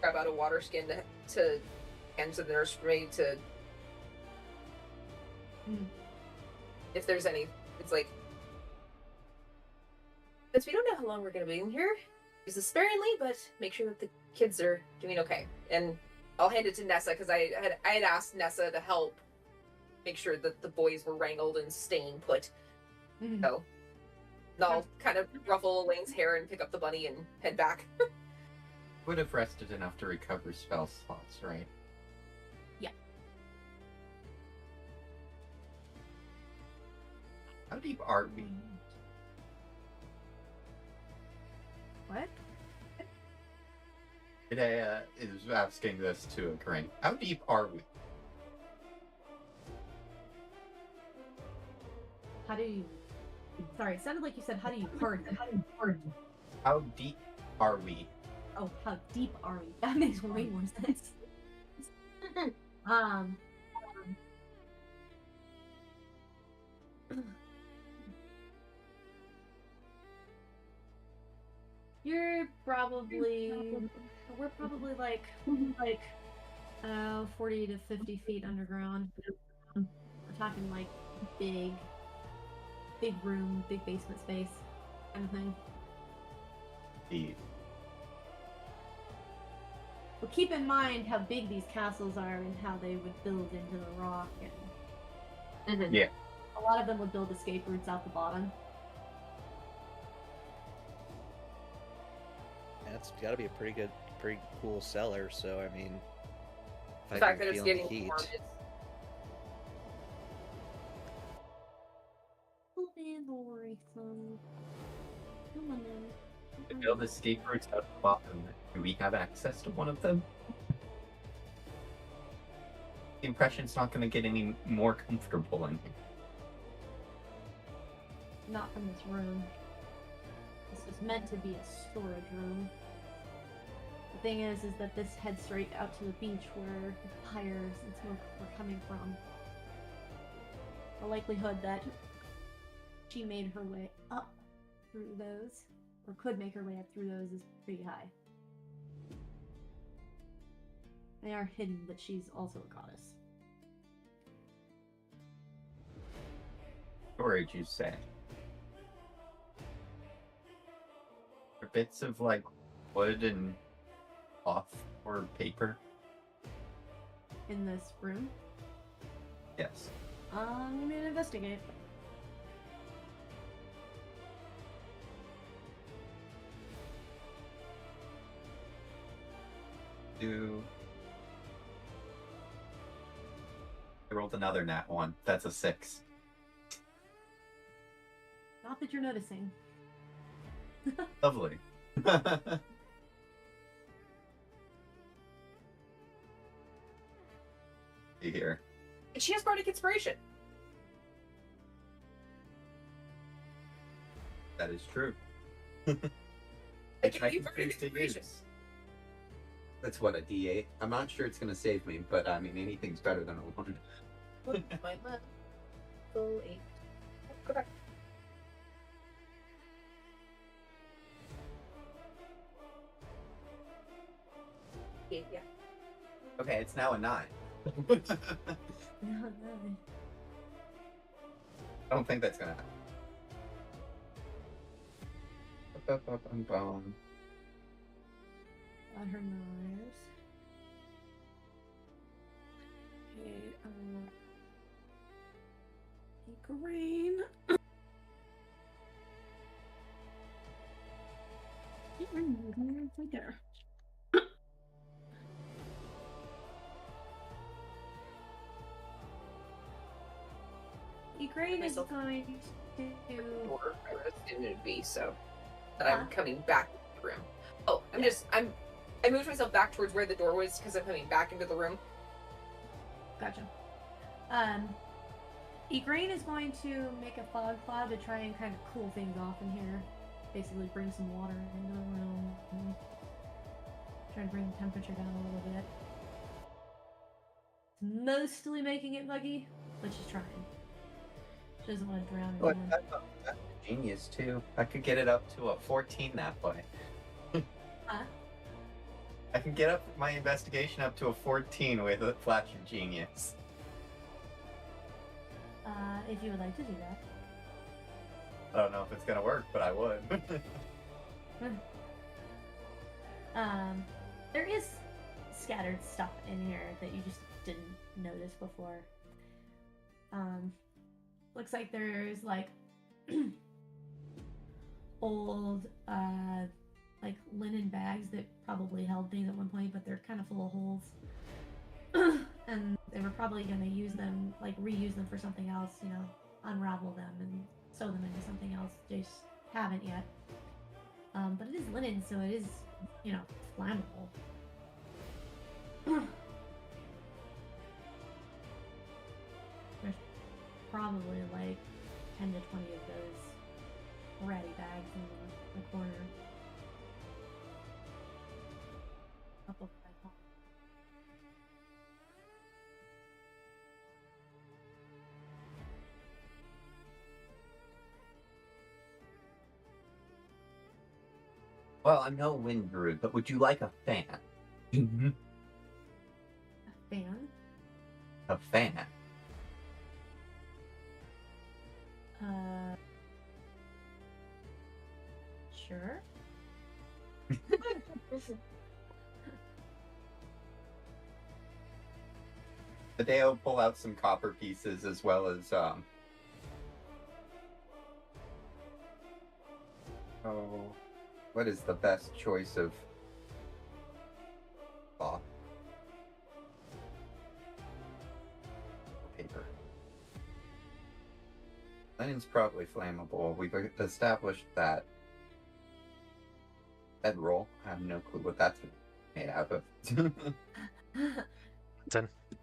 grab out a water skin to hand to the nursemaid to if there's any. It's like, since we don't know how long we're gonna be in here, use this sparingly, but make sure that the kids are doing okay. And I'll hand it to Nessa because I had asked Nessa to help make sure that the boys were wrangled and staying put. So I'll kind of ruffle Elaine's hair and pick up the bunny and head back. Would have rested enough to recover spell slots, right? Yeah. How deep are we? What? Hidea is asking this to a Corinne. How deep are we? How do you... Sorry, it sounded like you said, how do you pardon? How deep are we? Oh, how deep are we? That makes way more sense. We're probably like 40 to 50 feet underground. We're talking like big room, big basement space kind of thing. Deep. Well, keep in mind how big these castles are and how they would build into the rock, and Yeah. a lot of them would build escape routes out the bottom. That's got to be a pretty cool cellar. So I mean, if The I fact can that it's feel the getting heat. warm, Come on To build escape routes out the bottom, do we have access to one of them? The impression's not going to get any more comfortable in here. Not from this room. This was meant to be a storage room. The thing is that this heads straight out to the beach where the fires and smoke were coming from. The likelihood that she made her way up through those, or could make her way up through those, is pretty high. They are hidden, but she's also a goddess. Storage, you say? Are bits of, like, wood and cloth or paper? In this room? Yes. I'm gonna investigate. I rolled another nat 1. That's a 6. Not that you're noticing. Lovely. See here. And she has bardic inspiration. That is true. I Which give you can bardic choose to inspiration. use. That's what, a D8? I'm not sure it's gonna save me, but I mean anything's better than a 1. My left. Full 8. Go back. Yeah. Okay, it's now a 9. No, no. I don't think that's gonna happen. Bum. On her knives. Okay, green. Right there. Ukraine is Myself. going to. Or I assumed it would be so. That I'm Huh? coming back into the room. Oh, I moved myself back towards where the door was because I'm coming back into the room. Gotcha. Igraine is going to make a fog cloud to try and kind of cool things off in here. Basically bring some water into the room. And try to bring the temperature down a little bit. Mostly making it buggy, but she's trying. She doesn't want to drown Oh, anyone. that's genius too. I could get it up to a 14 that way. Huh? I can get up my investigation up to a 14 with a flash of genius. If you would like to do that. I don't know if it's gonna work, but I would. There is scattered stuff in here that you just didn't notice before. Looks like there's like old like linen bags that probably held things at one point, but they're kind of full of holes. And they were probably going to use them, like reuse them for something else, you know, unravel them and sew them into something else. They just haven't yet. But it is linen, so it is, you know, flammable. There's probably like 10 to 20 of those ratty bags in the corner. Up over my home. Well, I'm no wind druid, but would you like a fan? A fan? A fan. Sure. Hideo pull out some copper pieces as well as oh, what is the best choice of cloth? Paper. Linen's probably flammable. We've established that. Bedroll. I have no clue what that's made out of.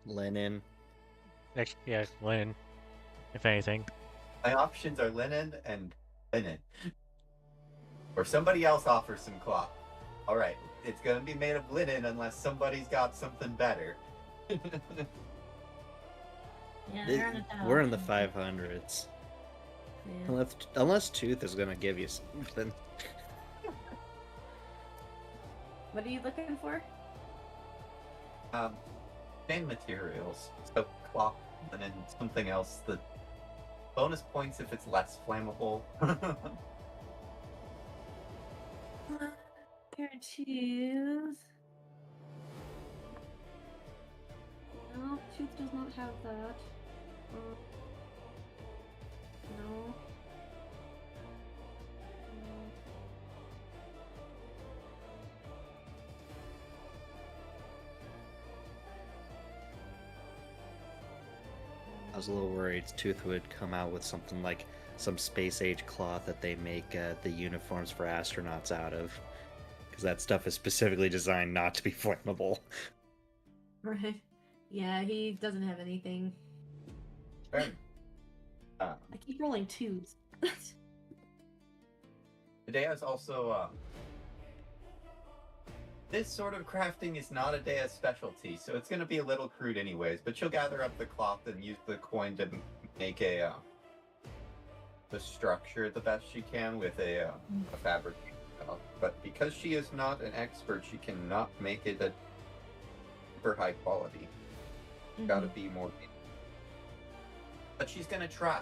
Linen. Yeah, linen. If anything. My options are linen and linen. Or somebody else offers some cloth. Alright, it's gonna be made of linen unless somebody's got something better. Yeah, they're on a We're in the 500s. Yeah. Unless Tooth is gonna give you something. What are you looking for? Same materials. So cloth, linen, something else. The bonus points if it's less flammable. Pair of shoes. No, Tooth does not have that. No. I was a little worried Tooth would come out with something like some space age cloth that they make the uniforms for astronauts out of, because that stuff is specifically designed not to be flammable. Right. Yeah, he doesn't have anything. Fair. I keep rolling twos. Dea's also this sort of crafting is not Dea's specialty, so it's going to be a little crude anyways, but she'll gather up the cloth and use the coin to make the structure the best she can with a fabric. But because she is not an expert, she cannot make it a super high quality. Gotta be more. But she's gonna try.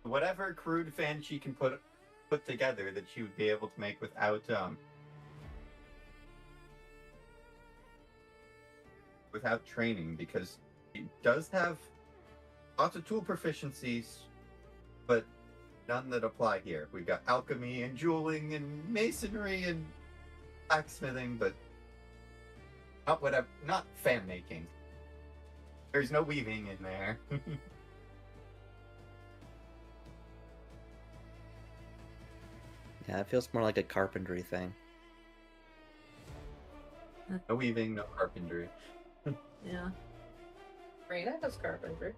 Whatever crude fan she can put together that she would be able to make without training, because she does have lots of tool proficiencies, but none that apply here. We've got alchemy and jeweling and masonry and blacksmithing, but not fan making. There's no weaving in there. Yeah, it feels more like a carpentry thing. No weaving, no carpentry. Yeah. Rena does carpentry.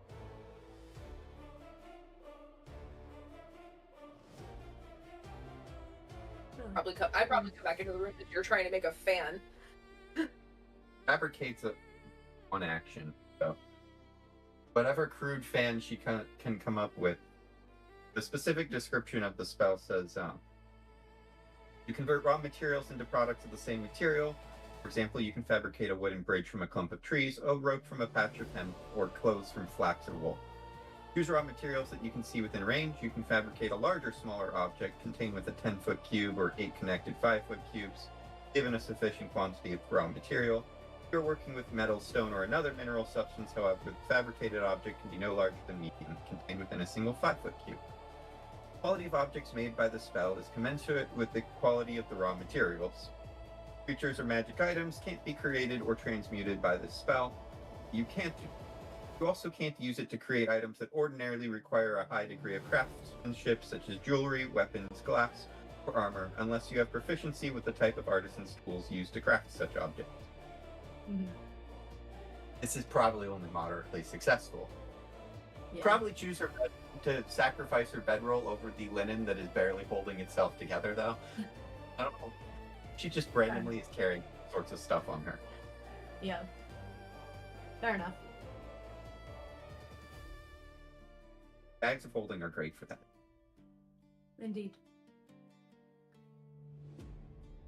I probably come back into the room if you're trying to make a fan. Fabricates one action, so whatever crude fan she can come up with. The specific description of the spell says, you convert raw materials into products of the same material. For example, you can fabricate a wooden bridge from a clump of trees, a rope from a patch of hemp, or clothes from flax or wool. Use raw materials that you can see within range. You can fabricate a larger, smaller object contained with a 10-foot cube or 8 connected 5-foot cubes, given a sufficient quantity of raw material. If you're working with metal, stone, or another mineral substance, however, the fabricated object can be no larger than medium, contained within a single 5-foot cube. The quality of objects made by the spell is commensurate with the quality of the raw materials. Creatures or magic items can't be created or transmuted by this spell. You also can't use it to create items that ordinarily require a high degree of craftsmanship, such as jewelry, weapons, glass, or armor, unless you have proficiency with the type of artisan's tools used to craft such objects. This is probably only moderately successful. Yeah. Probably choose to sacrifice her bedroll over the linen that is barely holding itself together, though. I don't know. She just randomly is carrying sorts of stuff on her. Yeah. Fair enough. Bags of holding are great for that. Indeed.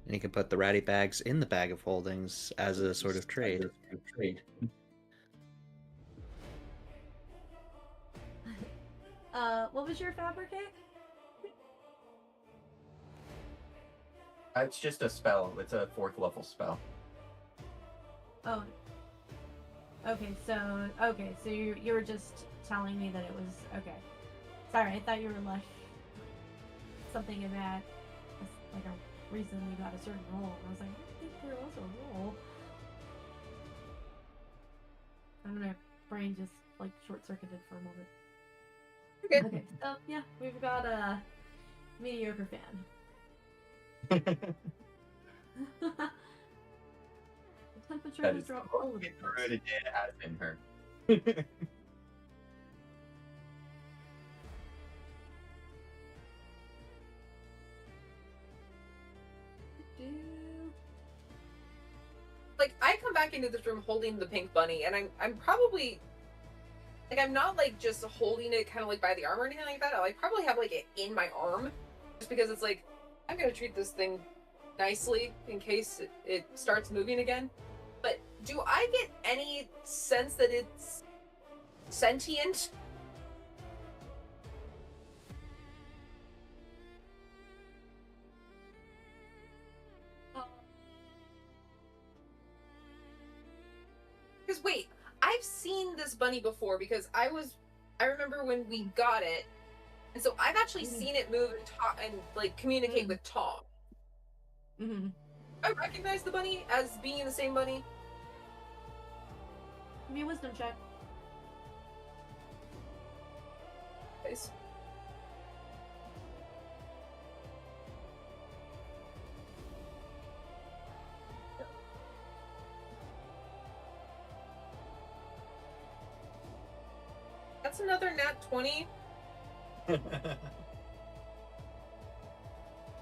And you can put the ratty bags in the bag of holdings as a sort of trade. What was your fabricate? It's just a spell. It's a 4th level spell. Oh. Okay, so you were just telling me that it was okay. Sorry, I thought you were like something about like a reason you got a certain role. And I was like, I think there was a role. My brain just like short circuited for a moment. Okay, so yeah, we've got a mediocre fan. The temperature That has is dropped all of the it. druid it has in her. Like, I come back into this room holding the pink bunny, and I'm probably like, I'm not like just holding it kind of like by the arm or anything like that. I like probably have like it in my arm, just because it's like I'm gonna treat this thing nicely in case it starts moving again. But do I get any sense that it's sentient? Because wait, I've seen this bunny before because I remember when we got it, and so I've actually seen it move and talk and like communicate with Tom. I recognize the bunny as being the same bunny. Give me a wisdom check. Nice. That's another nat 20. Two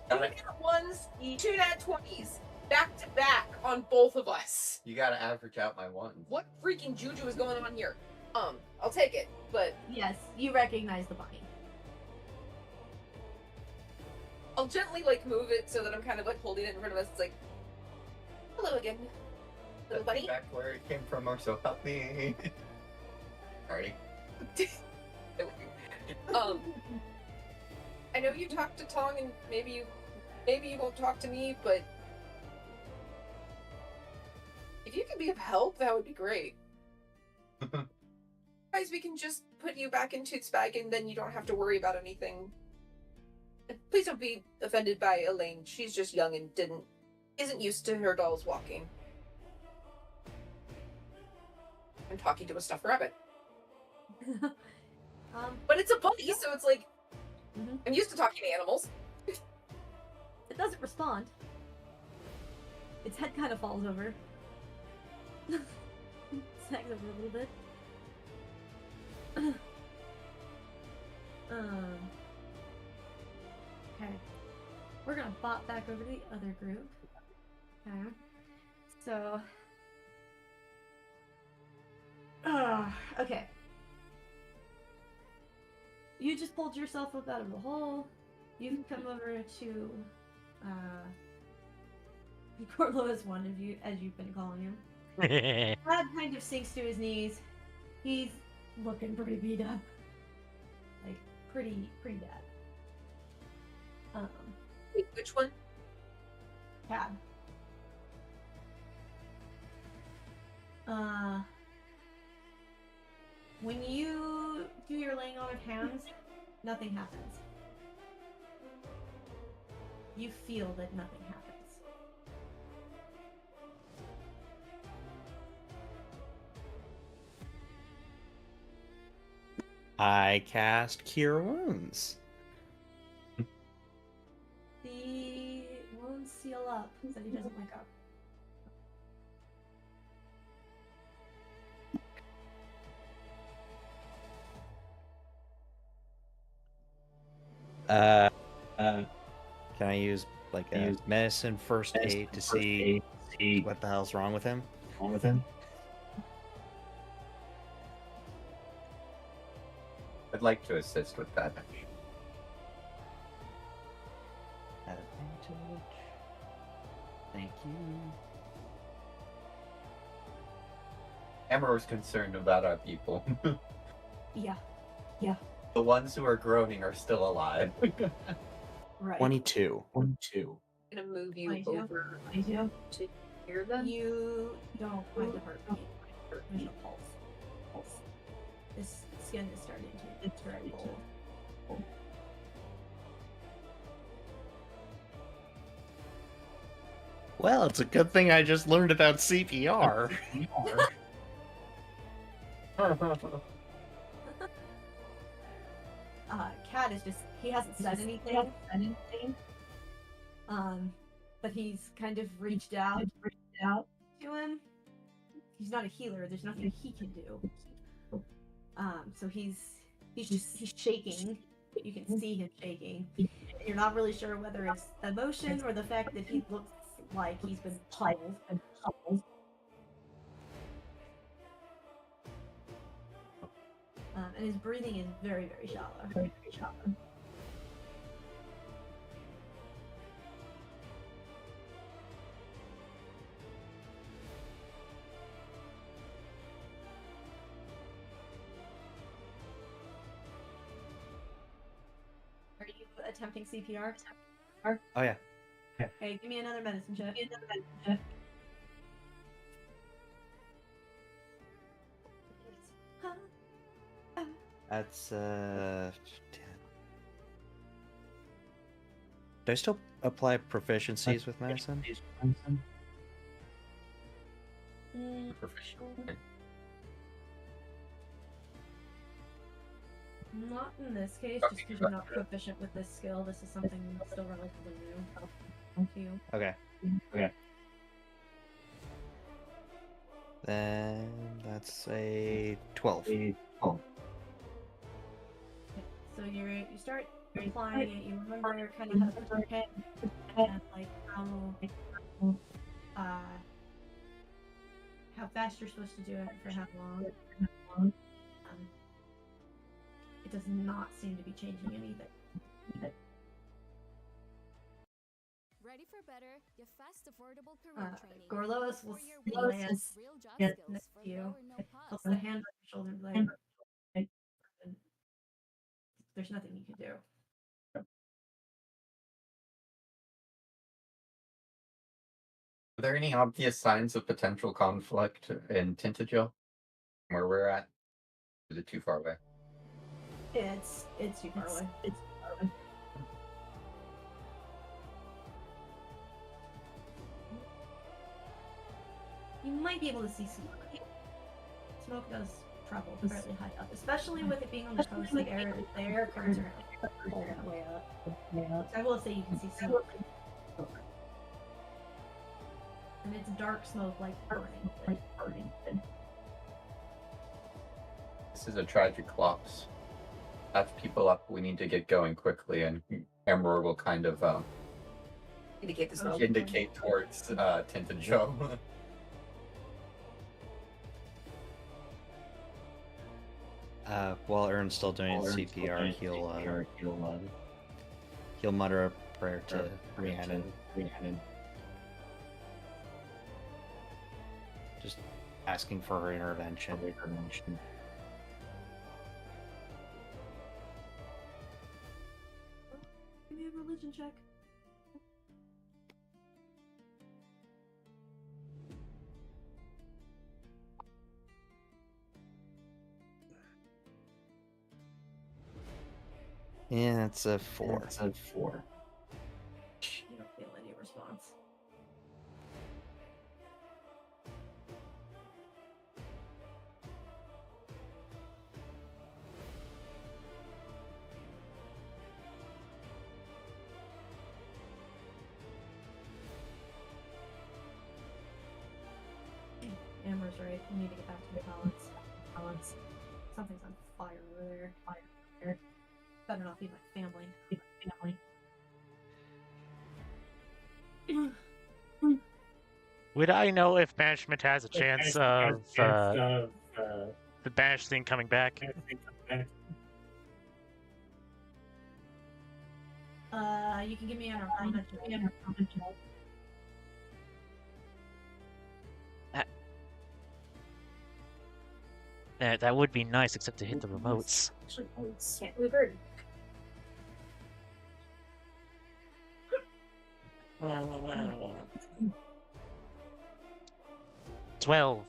nat ones, two nat 20s, back to back on both of us. You gotta average out my ones. What freaking juju is going on here? I'll take it, but Yes, you recognize the bunny. I'll gently like move it so that I'm kind of like holding it in front of us. It's like, hello again, little That's bunny. back where it came from, or so help me. Sorry. I know you talked to Tong, and maybe you won't talk to me, but if you could be of help, that would be great. Guys, we can just put you back in Toot's bag, and then you don't have to worry about anything. Please don't be offended by Elaine. She's just young and isn't used to her dolls walking. I'm talking to a stuffed rabbit. But it's a bunny, so it's like, I'm used to talking to animals. It doesn't respond. Its head kind of falls over. Sags over a little bit. Okay. We're gonna bop back over to the other group. Okay. So. Okay. You just pulled yourself up out of the hole. You can come over to Corlo is one of you, as you've been calling him. Brad kind of sinks to his knees. He's looking pretty beat up. Like, pretty bad. Wait, which one? Cab. When you do your laying on of hands, nothing happens. You feel that nothing happens. I cast Cure Wounds. The wounds seal up so he doesn't wake up. Can I use like a medicine first aid to see what the hell's wrong with him? I'd like to assist with that. Advantage. Thank you. Amber's concerned about our people. Yeah. The ones who are groaning are still alive. Right. 22. I'm gonna move you 22. over to here then. You don't find the heartbeat. There's no pulse. This skin is starting to turn cold. Well, it's a good thing I just learned about CPR. Cat is just, he hasn't said anything. But he's kind of reached out to him. He's not a healer, there's nothing he can do. So he's shaking. You can see him shaking. You're not really sure whether it's emotion or the fact that he looks like he's been pummeled. And his breathing is very, very shallow. Are you attempting CPR? Oh yeah. Okay, give me another medicine check. That's 10. Do I still apply proficiencies with medicine? Not in this case, just because you're not proficient with this skill. This is something still relatively new to you. Okay. Then that's a 12. So you start applying it. You remember kind of how to put your head and like how fast you're supposed to do it for how long. It does not seem to be changing anything. Ready for better? Your fast, affordable career training. Gorlois will For your land wages, real job next skills to for you. low or no He'll cost. put a hand on your shoulder and be like, there's nothing you can do. Are there any obvious signs of potential conflict in Tintagel, where we're at? Is it too far away? It's too far away. You might be able to see smoke. Smoke does travel fairly high up, especially with it being on the coast. The air currents are all that way up. So I will say you can see smoke. And it's dark smoke, like burning. This is a tragic loss. Have people up. We need to get going quickly, and Emerald will kind of Indicate the smoke. indicate towards Tintagel. While Ern's still doing CPR, he'll mutter a prayer to Rhiannon. Just asking for her intervention. Give me a religion check. Yeah, it's a 4. You don't feel any response. Amber's right. We need to get back to the pallets. Something's on fire over there. Better not be my family. Would I know if banishment has a chance of the banish thing coming back? You can give me an arcana check. That would be nice, except to hit the remotes. Can't move her. 12.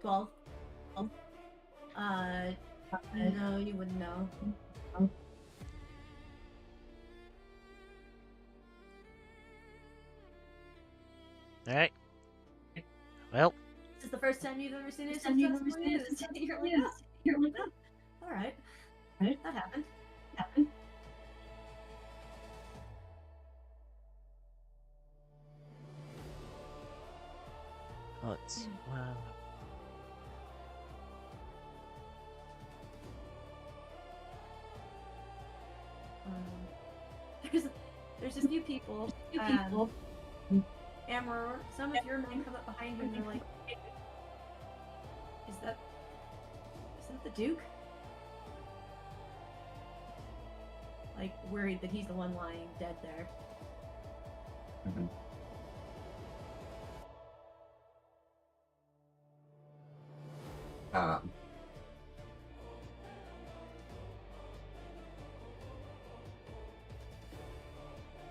12. No, you wouldn't know. Alright. Well, This is the first time you've ever seen it since you're like, oh, alright. That happened. let's. Well, There's a few people. Amber, some of your men come up behind you and they're like, is that the Duke? Like, worried that he's the one lying dead there.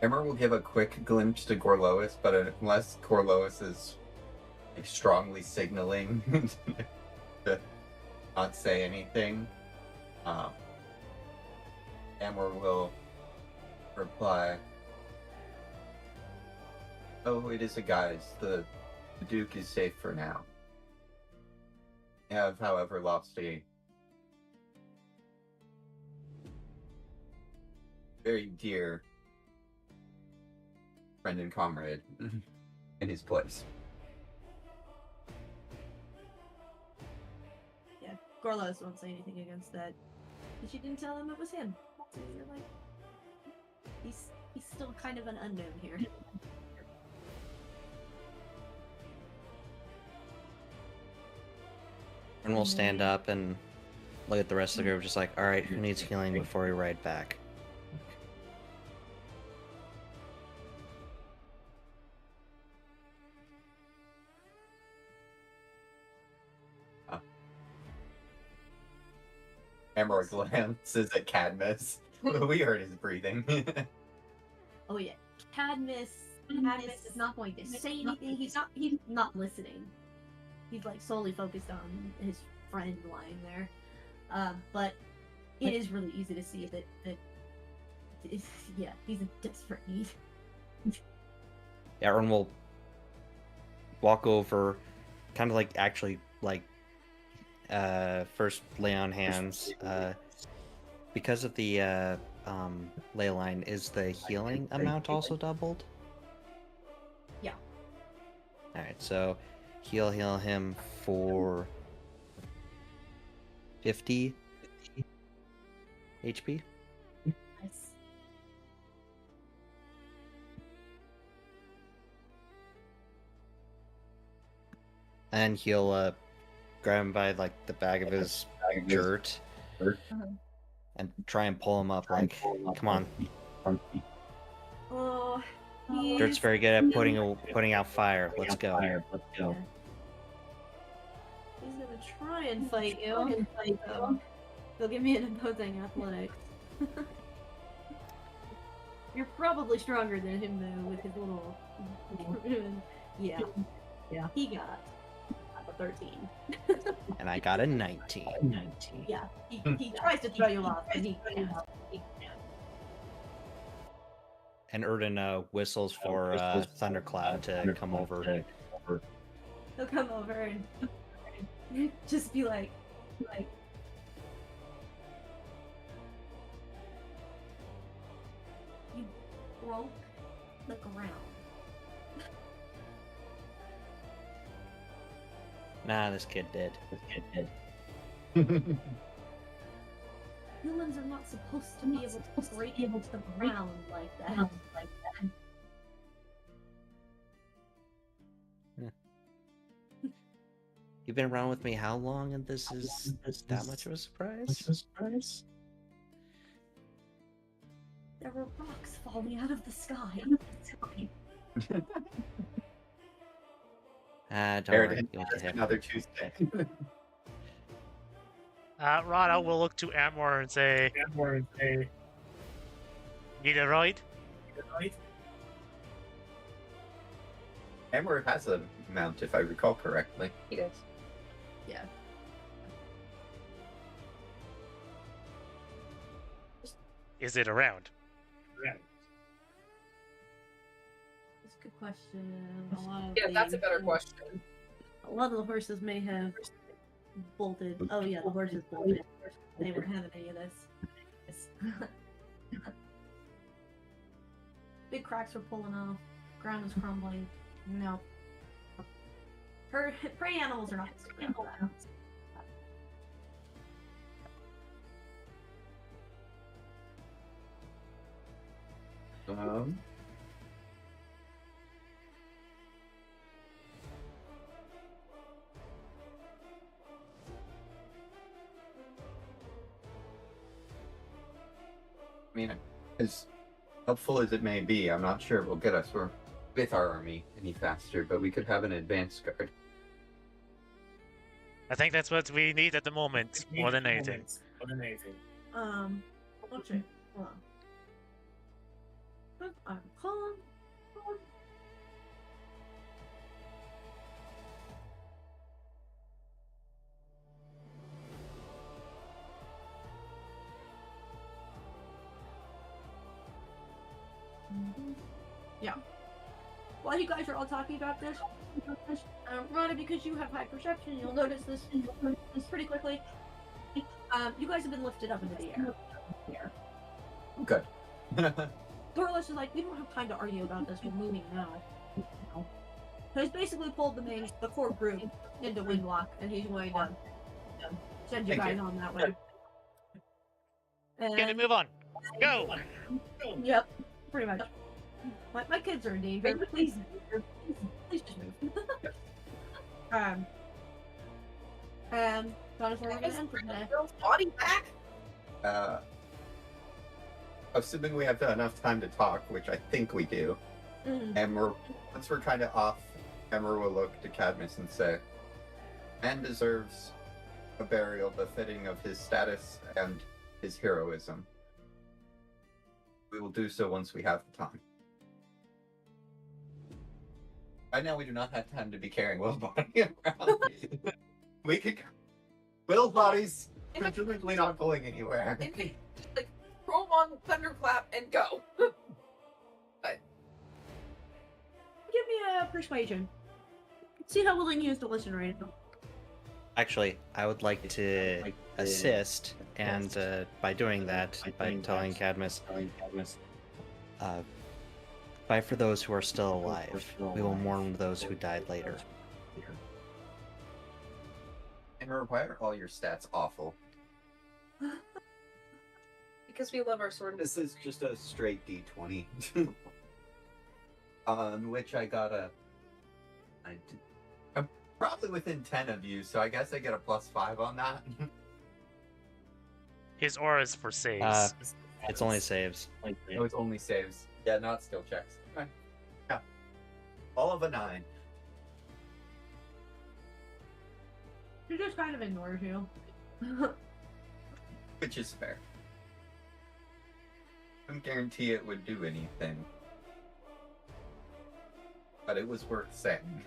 Emmer will give a quick glimpse to Gorlois, but unless Gorlois is like, strongly signaling to not say anything, Emmer will reply, "Oh, it is a guise. The Duke is safe for now." have, however, lost a very dear friend and comrade in his place. Yeah, Gorlos won't say anything against that. But she didn't tell him it was him. So you're like, he's still kind of an unknown here. And we'll stand up and look at the rest of the group, just like, all right, who needs healing before we ride back? Amor glances at Cadmus. We heard his breathing. Oh yeah, Cadmus is not going to say anything. He's not listening. He's like solely focused on his friend lying there. But it is really easy to see that yeah, he's in desperate need. Aaron will walk over, kind of like actually like first lay on hands. Because of the ley line, is the healing amount also doubled? Yeah. All right, so heal him for 50 HP. Nice. And he'll grab him by like the back of his shirt and try and pull him up. Like, come on. Oh, Dirt's very good at putting out fire. Let's go. Yeah. He's gonna try and fight you. He'll give me an opposing athletics. You're probably stronger than him though, with his little. Yeah. He got a 13. And I got a 19. Yeah. He tries to throw you off, and he can't. And Erden whistles for Thundercloud to come over. He'll come over and just be like, you broke the ground. Nah, this kid did. Humans are not supposed to be able to break into the ground like that. You've been around with me how long, and this is that much of a surprise? There were rocks falling out of the sky. Don't Aaron, worry, you'll get him. another Tuesday. Rana will look to Amor and say, "Need a ride?" Amor has a mount, if I recall correctly. He does. Yeah. Is it around? That's a good question. Yeah, that's a better question. A lot of the horses may have bolted. Oh yeah, the horses bolted. They weren't having any of this. Big cracks were pulling off. Ground was crumbling. No. Prey animals are not going to that. I mean, as helpful as it may be, I'm not sure it will get us with our army any faster, but we could have an advance guard. I think that's what we need at the moment, more than anything. Okay. Hold on. I'm calm. Yeah. while you guys are all talking about this, Rana, because you have high perception, you'll notice this pretty quickly. You guys have been lifted up into the air. Good. Dorless is like, we don't have time to argue about this. We're moving now. So he's basically pulled the core group into Windlock, and he's going to send you Thank guys you. on that way. Get to And, move on. Go. yep, pretty much. My kids are in danger. Please just move. That is where we're going to end for today. Girl's body back. Assuming we have enough time to talk, which I think we do, and once we're kind of off, Emmer will look to Cadmus and say, "Man deserves a burial befitting of his status and his heroism. We will do so once we have the time. Right now, we do not have time to be carrying Will's body around. We could. Will's body's presumably not going anywhere. Like, throw him on thunderclap and go. Give me a persuasion. See how willing he is to listen right now. Actually, I would like to assist, and by doing that, by telling Cadmus, fight for those who are still alive. We will mourn those who died later. Emmer, why are all your stats awful? Because we love our sword. This is just a straight D20. On which I got a... I'm probably within 10 of you, so I guess I get a +5 on that. His aura is for saves. It's only saves. Oh, it's only saves. Yeah, not skill checks. Okay. Yeah. All of a 9. She just kind of ignores you. Which is fair. Couldn't guarantee it would do anything. But it was worth saying.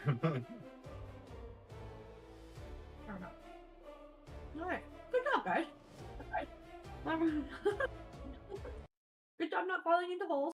Alright. Good job, guys. Good job not falling into holes.